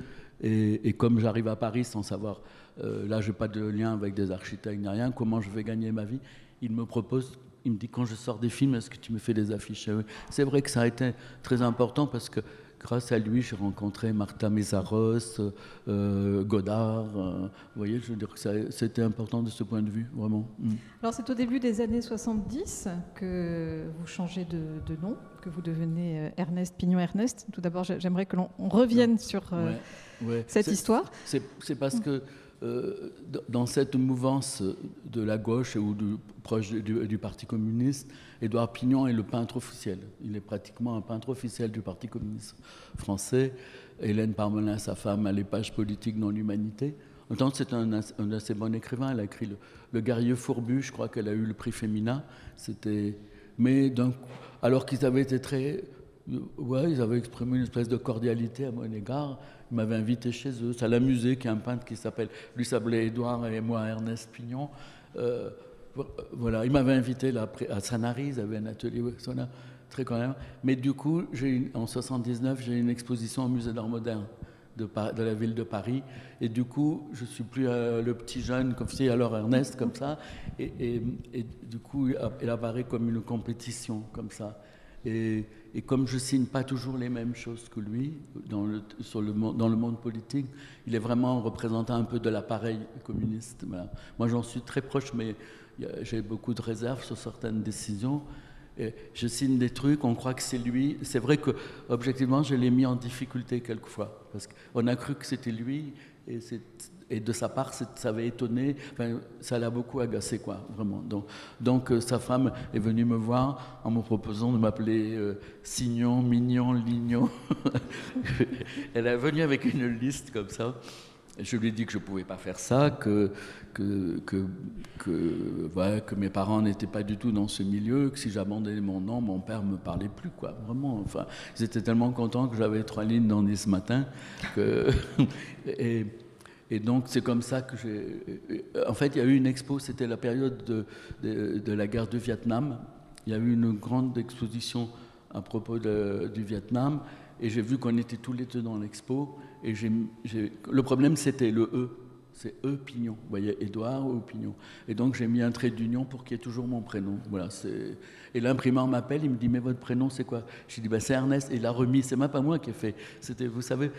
B: et comme j'arrive à Paris sans savoir, là je n'ai pas de lien avec des architectes ni rien, comment je vais gagner ma vie, il me propose... Il me dit, quand je sors des films, est-ce que tu me fais des affiches? C'est vrai que ça a été très important parce que grâce à lui, j'ai rencontré Martha Mésaros, Godard. Vous voyez, je veux dire que c'était important de ce point de vue, vraiment.
A: Alors, c'est au début des années 70 que vous changez de nom, que vous devenez Ernest Pignon-Ernest. Tout d'abord, j'aimerais que l'on revienne sur cette histoire.
B: C'est parce que dans cette mouvance de la gauche ou proche du Parti communiste, Édouard Pignon est le peintre officiel. Il est pratiquement un peintre officiel du Parti communiste français. Hélène Parmelin, sa femme, a les pages politiques dans l'Humanité. Autant c'est un assez bon écrivain, elle a écrit le Guerrier fourbu, je crois qu'elle a eu le prix Femina. Mais alors qu'ils avaient été très... Ouais, ils avaient exprimé une espèce de cordialité à mon égard. Ils m'avaient invité chez eux. Ça l'amusait qu'il y ait un peintre qui s'appelle Luis Ablé-Édouard et moi Ernest Pignon. Voilà, ils m'avaient invité là, à Sanary, ils avaient un atelier très quand même. Mais du coup, en 79, j'ai une exposition au Musée d'Art Moderne de la ville de Paris. Et du coup, je ne suis plus le petit jeune, comme si alors Ernest, comme ça. Et du coup, il apparaît comme une compétition, comme ça. Et comme je ne signe pas toujours les mêmes choses que lui dans le monde politique, il est vraiment représentant un peu de l'appareil communiste. Voilà. Moi, j'en suis très proche, mais j'ai beaucoup de réserves sur certaines décisions. Et je signe des trucs, on croit que c'est lui. C'est vrai que, objectivement, je l'ai mis en difficulté quelquefois, parce qu'on a cru que c'était lui, et de sa part, ça avait étonné, enfin, ça l'a beaucoup agacé, quoi, vraiment. Donc sa femme est venue me voir en me proposant de m'appeler Signon, Mignon, Lignon. Elle est venue avec une liste comme ça. Je lui ai dit que je ne pouvais pas faire ça, que mes parents n'étaient pas du tout dans ce milieu, que si j'abandonnais mon nom, mon père ne me parlait plus, quoi. Vraiment, enfin, ils étaient tellement contents que j'avais 3 lignes dans 10 ce matin. Et donc, c'est comme ça que j'ai... En fait, il y a eu une expo, c'était la période de la guerre du Vietnam. Il y a eu une grande exposition à propos du Vietnam, et j'ai vu qu'on était tous les deux dans l'expo. Et le problème, c'était le E. C'est E Pignon. Vous voyez, Édouard E Pignon. Et donc, j'ai mis un trait d'union pour qu'il y ait toujours mon prénom. Voilà, et l'imprimeur m'appelle, il me dit, mais votre prénom, c'est quoi? Je lui dis, c'est Ernest. Et il l'a remis. C'est même pas moi qui ai fait. C'était, vous savez,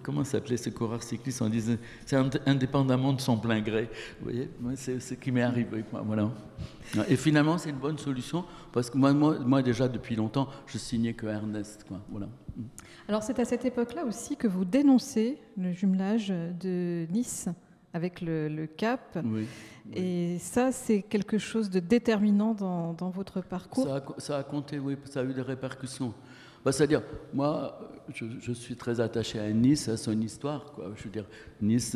B: comment s'appelait ce coureur cycliste? On disait, c'est indépendamment de son plein gré. Vous voyez, c'est ce qui m'est arrivé. Voilà. Et finalement, c'est une bonne solution, parce que moi déjà, depuis longtemps, je signais que Ernest. Quoi. Voilà.
A: Alors c'est à cette époque-là aussi que vous dénoncez le jumelage de Nice avec le Cap.
B: Oui,
A: et ça, c'est quelque chose de déterminant dans votre parcours.
B: Ça a compté, oui, ça a eu des répercussions. C'est-à-dire, moi, je suis très attaché à Nice, à son histoire. Quoi. Je veux dire, Nice,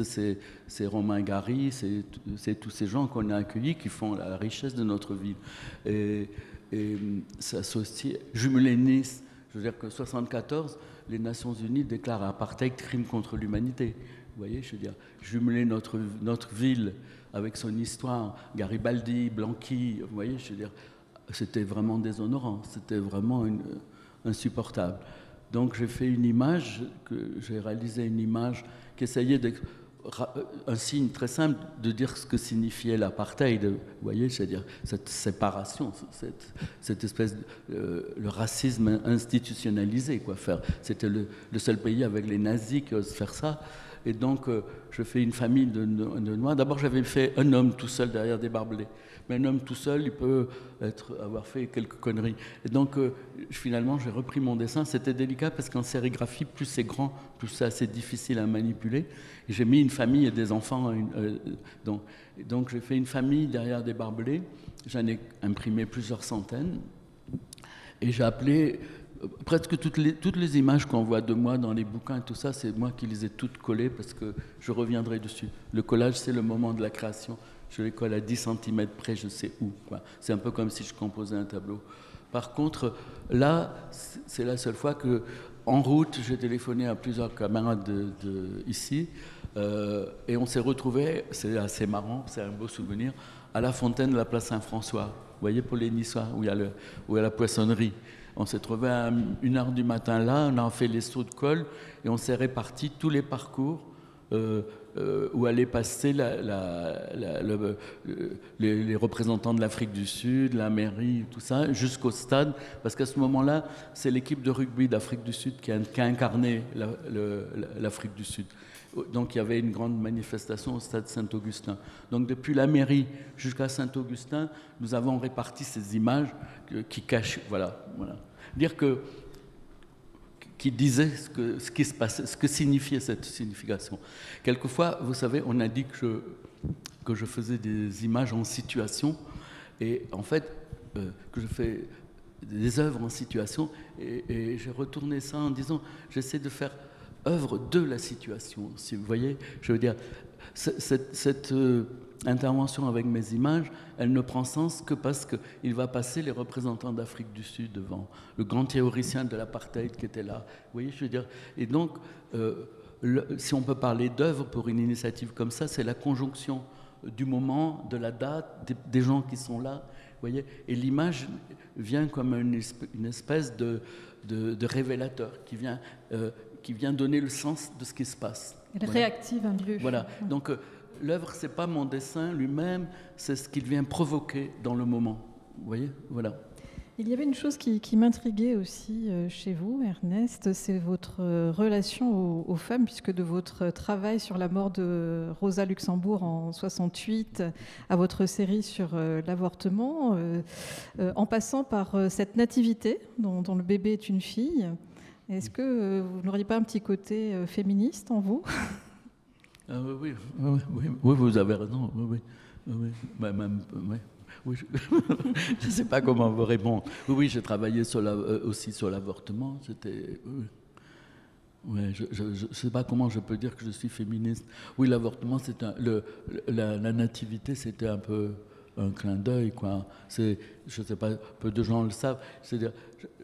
B: c'est Romain Gary, c'est tous ces gens qu'on a accueillis qui font la richesse de notre ville. Et ça s'associe, jumeler Nice. Je veux dire que 1974, les Nations Unies déclarent apartheid crime contre l'humanité. Vous voyez, je veux dire, jumeler notre ville avec son histoire, Garibaldi, Blanqui, vous voyez, je veux dire, c'était vraiment déshonorant, c'était vraiment insupportable. Donc j'ai fait une image, j'ai réalisé une image qui essayait un signe très simple de dire ce que signifiait l'apartheid, vous voyez, c'est-à-dire cette séparation, cette espèce le racisme institutionnalisé, quoi, faire. C'était le seul pays avec les nazis qui osent faire ça. Et donc, je fais une famille de Noirs. D'abord, j'avais fait un homme tout seul derrière des barbelés. Mais un homme tout seul, il peut avoir fait quelques conneries. Et donc, finalement, j'ai repris mon dessin. C'était délicat parce qu'en sérigraphie, plus c'est grand, plus c'est assez difficile à manipuler. Et j'ai mis une famille et des enfants. Donc, j'ai fait une famille derrière des barbelés. J'en ai imprimé plusieurs centaines. Et j'ai appelé... Presque toutes les images qu'on voit de moi dans les bouquins et tout ça, c'est moi qui les ai toutes collées parce que je reviendrai dessus. Le collage, c'est le moment de la création. Je les colle à 10 cm près, je sais où. C'est un peu comme si je composais un tableau. Par contre, là, c'est la seule fois que, en route, j'ai téléphoné à plusieurs camarades ici et on s'est retrouvés, c'est assez marrant, c'est un beau souvenir, à la fontaine de la place Saint-François. Vous voyez, pour les Niçois, où il y a la poissonnerie. On s'est trouvé à 1h du matin là, on a fait les sauts de colle et on s'est répartis tous les parcours où allaient passer les représentants de l'Afrique du Sud, la mairie, tout ça, jusqu'au stade, parce qu'à ce moment-là, c'est l'équipe de rugby d'Afrique du Sud qui a incarné l'Afrique du Sud. Donc il y avait une grande manifestation au stade Saint-Augustin. Donc depuis la mairie jusqu'à Saint-Augustin, nous avons réparti ces images qui cachent, voilà. Dire qui disait ce qui se passait, ce que signifiait cette signification. Quelquefois, vous savez, on a dit que je faisais des images en situation, et en fait, que je fais des œuvres en situation, et j'ai retourné ça en disant, j'essaie de faire œuvre de la situation. Si vous voyez, je veux dire, cette intervention avec mes images, elle ne prend sens que parce qu'il va passer les représentants d'Afrique du Sud devant, le grand théoricien de l'apartheid qui était là. Vous voyez, je veux dire, et donc, si on peut parler d'œuvre pour une initiative comme ça, c'est la conjonction du moment, de la date, des gens qui sont là, vous voyez, et l'image vient comme une espèce de révélateur qui vient donner le sens de ce qui se passe.
A: Elle réactive un lieu.
B: Voilà. Donc l'œuvre, c'est pas mon dessin lui-même, c'est ce qu'il vient provoquer dans le moment. Vous voyez, voilà.
A: Il y avait une chose qui m'intriguait aussi chez vous, Ernest, c'est votre relation aux femmes, puisque de votre travail sur la mort de Rosa Luxembourg en 68 à votre série sur l'avortement, en passant par cette nativité dont le bébé est une fille, est-ce que vous n'auriez pas un petit côté féministe en vous ?
B: Oui, vous avez raison. Oui. Oui, je ne sais pas comment vous répondre. Oui, j'ai travaillé aussi sur l'avortement. Je ne sais pas comment je peux dire que je suis féministe. Oui, l'avortement, la nativité, c'était un peu un clin d'œil, quoi. Je ne sais pas, peu de gens le savent. C'est-à-dire,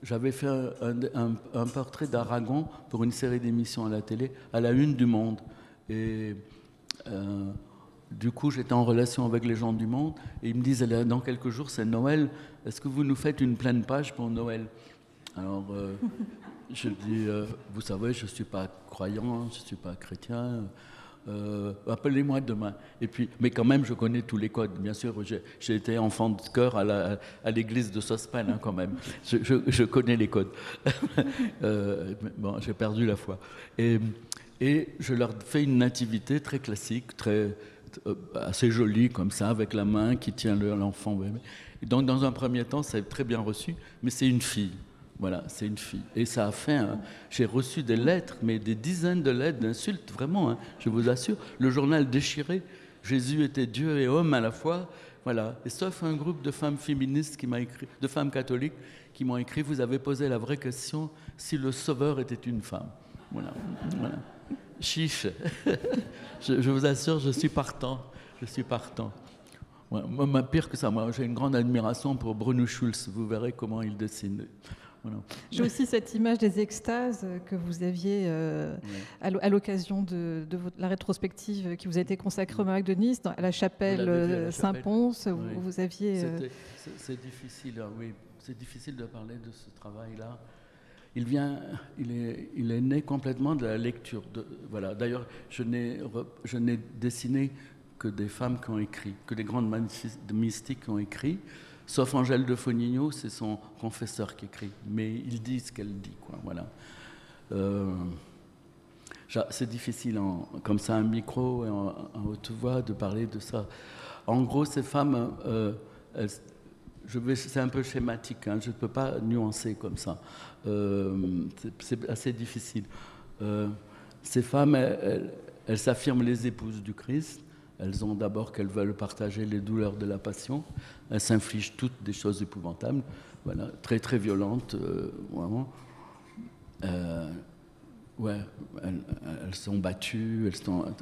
B: j'avais fait un portrait d'Aragon pour une série d'émissions à la télé, à la une du Monde. Et du coup, j'étais en relation avec les gens du Monde et ils me disent, dans quelques jours, c'est Noël, est-ce que vous nous faites une pleine page pour Noël ? Alors, je dis, vous savez, je ne suis pas croyant, je ne suis pas chrétien, appelez-moi demain. Et puis, mais quand même, je connais tous les codes. Bien sûr, j'ai été enfant de chœur à l'église de Sospel, hein, quand même. Je connais les codes. Bon, j'ai perdu la foi. Et je leur fais une nativité très classique, assez jolie comme ça, avec la main qui tient l'enfant. Et donc, dans un premier temps, ça a été très bien reçu, mais c'est une fille. Voilà, c'est une fille. Et ça a fait... j'ai reçu des lettres, mais des dizaines de lettres d'insultes, vraiment, hein, je vous assure. Le journal déchiré, Jésus était Dieu et homme à la fois. Voilà. Et sauf un groupe de femmes féministes qui m'a écrit, de femmes catholiques qui m'ont écrit, vous avez posé la vraie question, si le sauveur était une femme. Voilà. Chiche. Je vous assure, je suis partant. Ouais, moi, pire que ça, moi, j'ai une grande admiration pour Bruno Schulz. Vous verrez comment il dessine. Voilà.
A: J'ai aussi cette image des extases que vous aviez à l'occasion de la rétrospective qui vous a été consacrée au Maroc de Nice, à la chapelle Saint-Pons.
B: Oui.
A: Vous aviez...
B: C'est difficile, oui. C'est difficile de parler de ce travail-là. Il est né complètement de la lecture. Voilà. D'ailleurs, je n'ai dessiné que des femmes qui ont écrit, que des grandes mystiques qui ont écrit, sauf Angèle de Foligno, c'est son confesseur qui écrit. Mais il dit ce qu'elle dit, quoi. Voilà. C'est difficile, comme ça, un micro et en haute voix, de parler de ça. En gros, ces femmes... c'est un peu schématique, hein, je ne peux pas nuancer comme ça. C'est assez difficile. Ces femmes, elles s'affirment les épouses du Christ. Elles ont d'abord qu'elles veulent partager les douleurs de la passion. Elles s'infligent toutes des choses épouvantables, voilà, très très violentes, vraiment. Elles sont battues.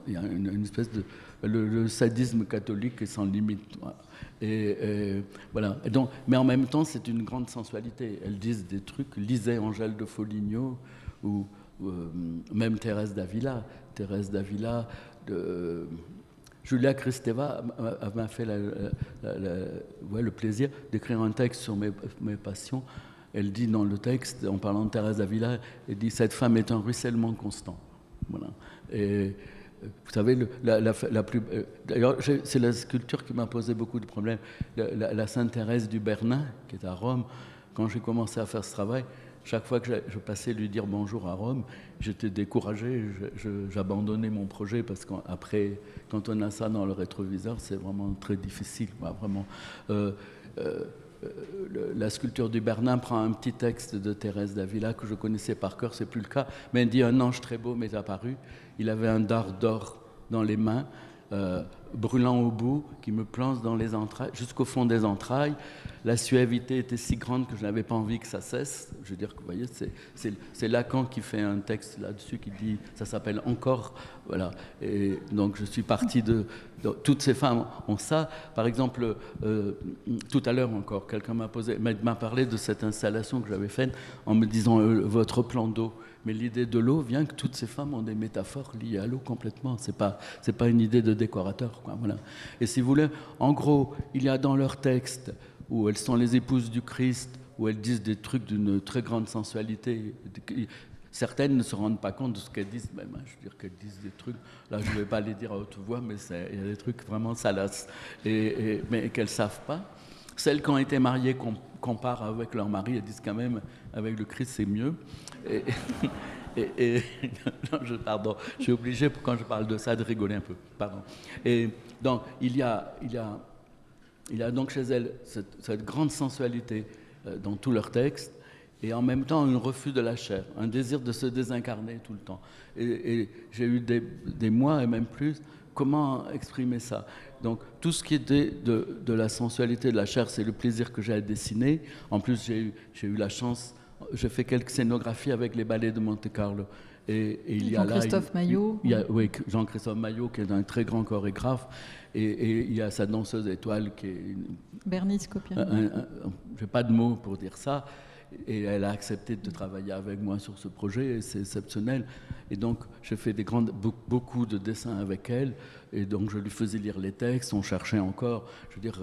B: Il y a une espèce de le sadisme catholique est sans limite. Et voilà. Et donc, mais en même temps, c'est une grande sensualité. Elles disent des trucs. Lisez Angèle de Foligno ou même Thérèse d'Avila. Julia Kristeva m'a fait le plaisir d'écrire un texte sur mes passions. Elle dit dans le texte, en parlant de Thérèse d'Avila, elle dit « Cette femme est un ruissellement constant ». Voilà. Et vous savez, d'ailleurs, c'est la sculpture qui m'a posé beaucoup de problèmes. La Sainte Thérèse du Bernin, qui est à Rome, quand j'ai commencé à faire ce travail, chaque fois que je passais lui dire bonjour à Rome, j'étais découragé, j'abandonnais mon projet parce qu'après, quand on a ça dans le rétroviseur, c'est vraiment très difficile, quoi, vraiment. La sculpture du Bernin prend un petit texte de Thérèse d'Avila que je connaissais par cœur, c'est plus le cas, mais elle dit « Un ange très beau m'est apparu, il avait un dard d'or dans les mains, brûlant au bout, qui me plonge dans les entrailles, jusqu'au fond des entrailles. La suavité était si grande que je n'avais pas envie que ça cesse. Je veux dire que, vous voyez, c'est Lacan qui fait un texte là-dessus qui dit, ça s'appelle « Encore ». Voilà. Et donc, je suis parti de toutes ces femmes ont ça. Par exemple, tout à l'heure encore, quelqu'un m'a parlé de cette installation que j'avais faite en me disant votre plan d'eau. Mais l'idée de l'eau vient que toutes ces femmes ont des métaphores liées à l'eau complètement. C'est pas une idée de décorateur, quoi. Voilà. Et si vous voulez, en gros, il y a dans leur texte où elles sont les épouses du Christ, où elles disent des trucs d'une très grande sensualité. Certaines ne se rendent pas compte de ce qu'elles disent, même. Je veux dire qu'elles disent des trucs, là je ne vais pas les dire à haute voix, mais il y a des trucs vraiment salaces, mais qu'elles ne savent pas. Celles qui ont été mariées comparent avec leur mari, elles disent quand même, avec le Christ c'est mieux. Non, pardon, je suis obligé, quand je parle de ça, de rigoler un peu. Pardon. Et donc, il y a donc chez elles cette grande sensualité dans tous leurs textes, et en même temps un refus de la chair, un désir de se désincarner tout le temps. Et j'ai eu des mois et même plus, comment exprimer ça? Donc tout ce qui était de la sensualité de la chair, c'est le plaisir que j'ai à dessiner. En plus, j'ai eu la chance, j'ai fait quelques scénographies avec les ballets de Monte-Carlo. Et il y a
A: Jean-Christophe Maillot.
B: Oui, Jean-Christophe Maillot, qui est un très grand chorégraphe. Et il y a sa danseuse étoile qui est...
A: Bernice Copiano.
B: Je n'ai pas de mots pour dire ça. Et elle a accepté de travailler avec moi sur ce projet, et c'est exceptionnel. Et donc, j'ai fait beaucoup de dessins avec elle, et donc je lui faisais lire les textes, on cherchait encore. Je veux dire,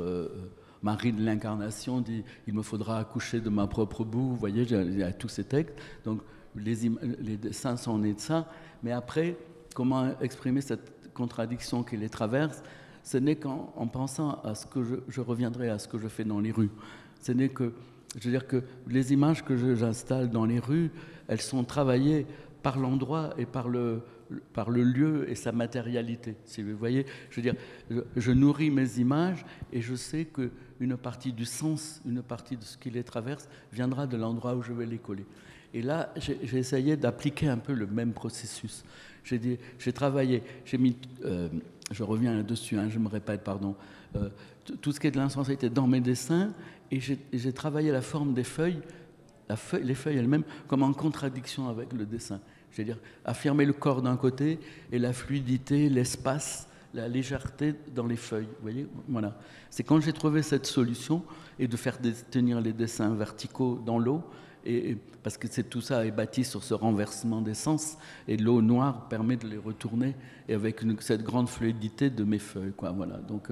B: Marie de l'Incarnation dit « Il me faudra accoucher de ma propre boue », vous voyez, il y a tous ces textes. Donc, les dessins sont nés de ça. Mais après, comment exprimer cette contradiction qui les traverse? Ce n'est qu'en pensant à ce que je reviendrai à ce que je fais dans les rues. Ce n'est que... Je veux dire que les images que j'installe dans les rues, elles sont travaillées par l'endroit et par le lieu et sa matérialité. Si vous voyez, je veux dire, je nourris mes images et je sais qu'une partie du sens, une partie de ce qui les traverse, viendra de l'endroit où je vais les coller. Et là, j'ai essayé d'appliquer un peu le même processus. J'ai travaillé, j'ai mis, je reviens là-dessus, je me répète, pardon, tout ce qui est de l'insensibilité dans mes dessins, et j'ai travaillé la forme des feuilles, les feuilles elles-mêmes, comme en contradiction avec le dessin. C'est-à-dire affirmer le corps d'un côté et la fluidité, l'espace, la légèreté dans les feuilles. Vous voyez, voilà. C'est quand j'ai trouvé cette solution et de faire tenir les dessins verticaux dans l'eau, parce que tout ça est bâti sur ce renversement des sens, et l'eau noire permet de les retourner, et avec cette grande fluidité de mes feuilles, quoi. Voilà. Donc,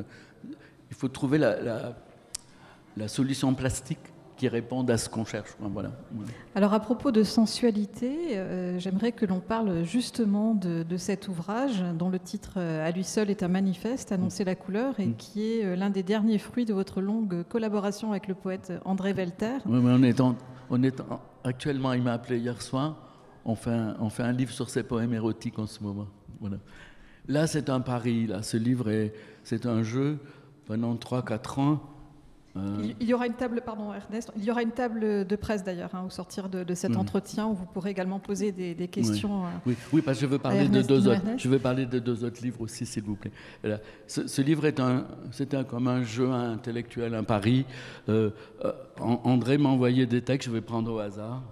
B: il faut trouver la solution plastique qui réponde à ce qu'on cherche. Voilà.
A: Alors à propos de sensualité, j'aimerais que l'on parle justement de cet ouvrage dont le titre à lui seul est un manifeste, Annoncer la couleur, et qui est l'un des derniers fruits de votre longue collaboration avec le poète André Velter.
B: Oui, mais actuellement, il m'a appelé hier soir, on fait un livre sur ses poèmes érotiques en ce moment. Voilà. Là, c'est un pari. Là. Ce livre, c'est un jeu pendant 3-4 ans.
A: Il y aura une table, pardon Ernest, il y aura une table de presse d'ailleurs au sortir de cet entretien où vous pourrez également poser des questions.
B: Oui, parce que je veux parler de deux autres livres aussi, s'il vous plaît. Ce livre c'était comme un jeu intellectuel, un pari. André m'a envoyé des textes, je vais prendre au hasard.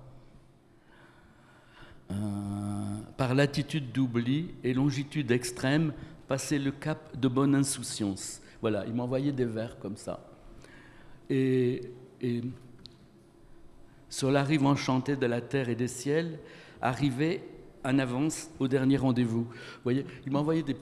B: Par latitude d'oubli et longitude extrême, passer le cap de bonne insouciance. Voilà, il m'a envoyé des vers comme ça. Et sur la rive enchantée de la terre et des ciels, arriver en avance au dernier rendez-vous. Vous voyez, il m'a envoyé des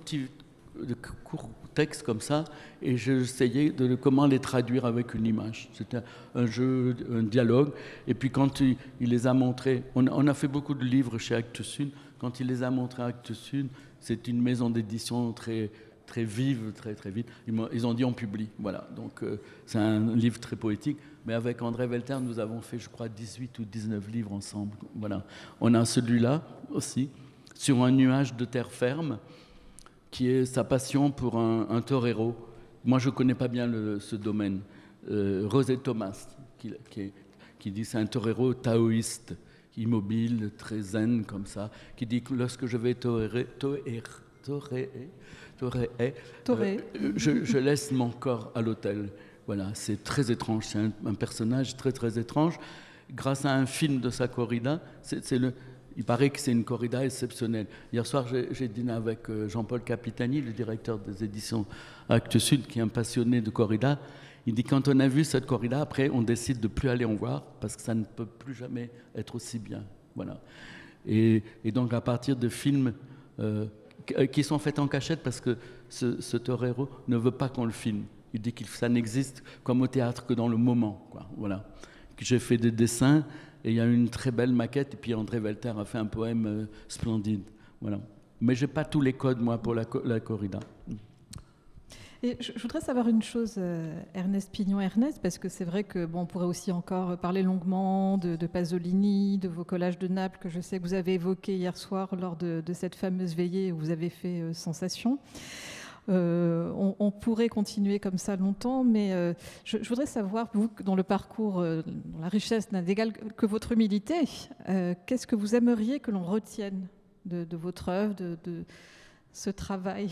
B: courts textes comme ça, et j'essayais de comment les traduire avec une image. C'était un jeu, un dialogue. Et puis quand il les a montrés, on a fait beaucoup de livres chez Actes Sud. Quand il les a montrés à Actes Sud, c'est une maison d'édition très vive, très vite. Ils ont dit on publie. Voilà. Donc c'est un livre très poétique. Mais avec André Velter, nous avons fait, je crois, 18 ou 19 livres ensemble. Voilà. On a celui-là aussi, sur un nuage de terre ferme, qui est sa passion pour un torero. Moi, je ne connais pas bien ce domaine. Rosé Thomas, qui dit c'est un torero taoïste, immobile, très zen comme ça, qui dit que lorsque je vais toérer, je laisse mon corps à l'hôtel. Voilà, c'est très étrange, c'est un personnage très très étrange. Grâce à un film de sa corrida, il paraît que c'est une corrida exceptionnelle. Hier soir, j'ai dîné avec Jean-Paul Capitani, le directeur des éditions Actes Sud, qui est un passionné de corrida. Il dit, quand on a vu cette corrida, après, on décide de ne plus aller en voir, parce que ça ne peut plus jamais être aussi bien. Voilà. Et donc, à partir de films qui sont faits en cachette, parce que ce torero ne veut pas qu'on le filme. Il dit que ça n'existe comme au théâtre que dans le moment, quoi. Voilà. J'ai fait des dessins, et il y a une très belle maquette, et puis André Welter a fait un poème splendide. Voilà. Mais je n'ai pas tous les codes, moi, pour la corrida.
A: Et je voudrais savoir une chose, Ernest Pignon-Ernest, parce que c'est vrai que on pourrait aussi encore parler longuement de Pasolini, de vos collages de Naples, que je sais que vous avez évoqués hier soir lors de cette fameuse veillée où vous avez fait sensation. On pourrait continuer comme ça longtemps, mais je voudrais savoir, vous, dans le parcours, dont la richesse n'a d'égal que votre humilité, qu'est-ce que vous aimeriez que l'on retienne de votre œuvre, de ce travail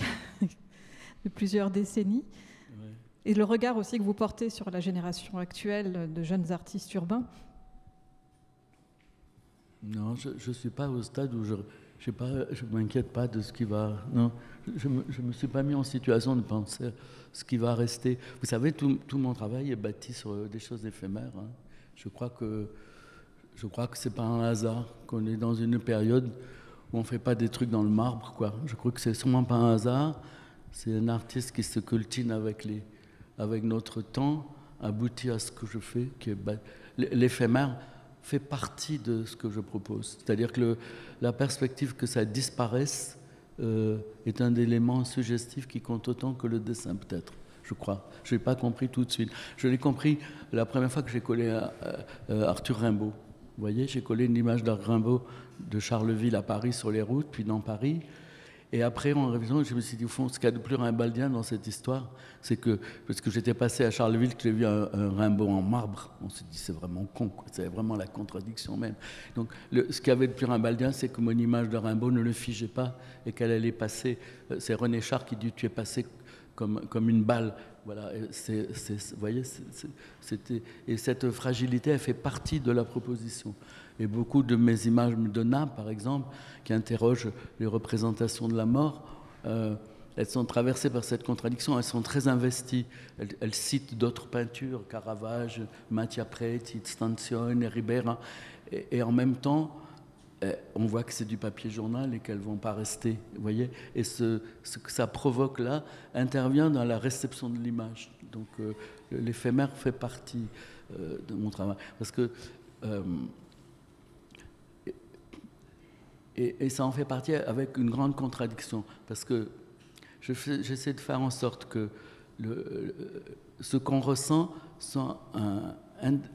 A: de plusieurs décennies, ouais. Et le regard aussi que vous portez sur la génération actuelle de jeunes artistes urbains?
B: Non, je ne suis pas au stade où je ne m'inquiète pas de ce qui va... Non, je ne me suis pas mis en situation de penser ce qui va rester. Vous savez, tout mon travail est bâti sur des choses éphémères. Hein. Je crois que ce n'est pas un hasard qu'on est dans une période où on ne fait pas des trucs dans le marbre, quoi. Je crois que c'est sûrement pas un hasard. C'est un artiste qui se cultive avec notre temps, aboutit à ce que je fais, qui est l'éphémère fait partie de ce que je propose. C'est-à-dire que la perspective que ça disparaisse est un élément suggestif qui compte autant que le dessin, peut-être, je crois. Je n'ai pas compris tout de suite. Je l'ai compris la première fois que j'ai collé Arthur Rimbaud. Vous voyez, j'ai collé une image d'Arthur Rimbaud de Charleville à Paris sur les routes, puis dans Paris. Et après, en révision, je me suis dit, au fond, ce qu'il y a de plus rimbaldien dans cette histoire, c'est que, parce que j'étais passé à Charleville, que j'ai vu un Rimbaud en marbre, on s'est dit, c'est vraiment con, quoi. C'est vraiment la contradiction même. Donc, ce qu'il y avait de plus rimbaldien, c'est que mon image de Rimbaud ne le figeait pas et qu'elle allait passer. C'est René Char qui dit, tu es passé comme une balle. Voilà, vous voyez, et cette fragilité, elle fait partie de la proposition. Et beaucoup de mes images de Naples, par exemple, qui interrogent les représentations de la mort, elles sont traversées par cette contradiction, elles sont très investies. Elles citent d'autres peintures, Caravage, Mattia Preti, Stanzione, Ribera, et en même temps, on voit que c'est du papier journal et qu'elles ne vont pas rester, vous voyez. Et ce que ça provoque là intervient dans la réception de l'image. Donc l'éphémère fait partie de mon travail. Parce que... Et ça en fait partie avec une grande contradiction, parce que j'essaie de faire en sorte que ce qu'on ressent soit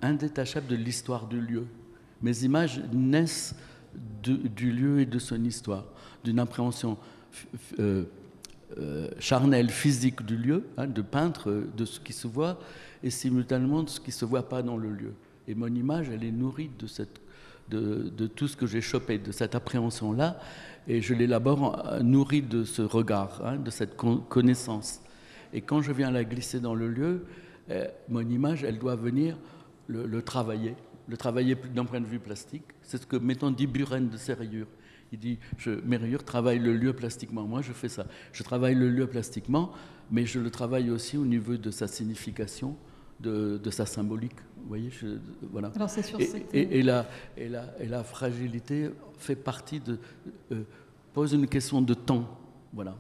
B: indétachable de l'histoire du lieu. Mes images naissent du lieu et de son histoire, d'une appréhension charnelle, physique du lieu, hein, de peintre, de ce qui se voit, et simultanément de ce qui ne se voit pas dans le lieu. Et mon image, elle est nourrie de tout ce que j'ai chopé, de cette appréhension-là, et je l'élabore nourrie de ce regard, hein, de cette connaissance. Et quand je viens la glisser dans le lieu, mon image, elle doit venir le travailler d'un point de vue plastique. C'est ce que, mettons, dit Buren de ses rayures. Il dit, mes rayures travaillent le lieu plastiquement. Moi, je fais ça. Je travaille le lieu plastiquement, mais je le travaille aussi au niveau de sa signification, de sa symbolique. Vous voyez, voilà.
A: Alors c'est sûr,
B: et la fragilité fait partie pose une question de temps. Voilà.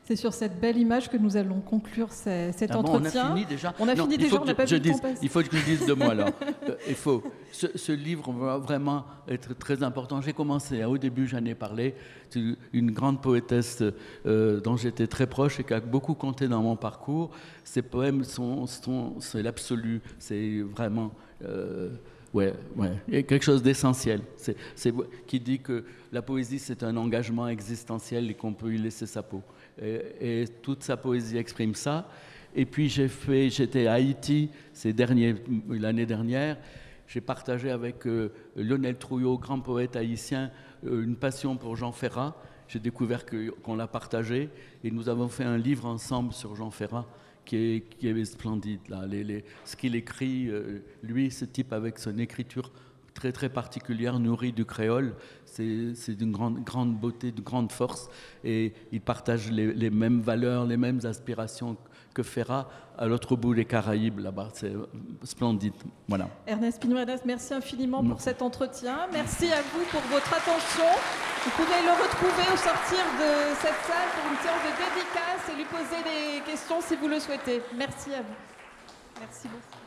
A: C'est sur cette belle image que nous allons conclure cet entretien.
B: On a fini déjà.
A: On a fini déjà, on n'a pas vu le temps passer.
B: Il faut que je dise de moi là. Ce livre va vraiment être très important. J'ai commencé, au début j'en ai parlé, c'est une grande poétesse dont j'étais très proche et qui a beaucoup compté dans mon parcours. Ses poèmes c'est l'absolu, c'est vraiment... Ouais, il y a quelque chose d'essentiel. Qui dit que la poésie, c'est un engagement existentiel et qu'on peut y laisser sa peau. Et toute sa poésie exprime ça. Et puis j'étais à Haïti l'année dernière. J'ai partagé avec Lionel Trouillot, grand poète haïtien, une passion pour Jean Ferrat. j'ai découvert qu'on l'a partagé et nous avons fait un livre ensemble sur Jean Ferrat qui est splendide. Là. Ce qu'il écrit, lui, ce type avec son écriture très très particulière, nourrie du créole, c'est d'une grande beauté, de grande force, et il partage les mêmes valeurs, les mêmes aspirations que Ferrat à l'autre bout des Caraïbes, là-bas. C'est splendide. Voilà.
A: Ernest Pignon-Ernest, merci infiniment pour cet entretien. Merci à vous pour votre attention. Vous pouvez le retrouver au sortir de cette salle pour une séance de dédicace et lui poser des questions si vous le souhaitez. Merci à vous. Merci beaucoup.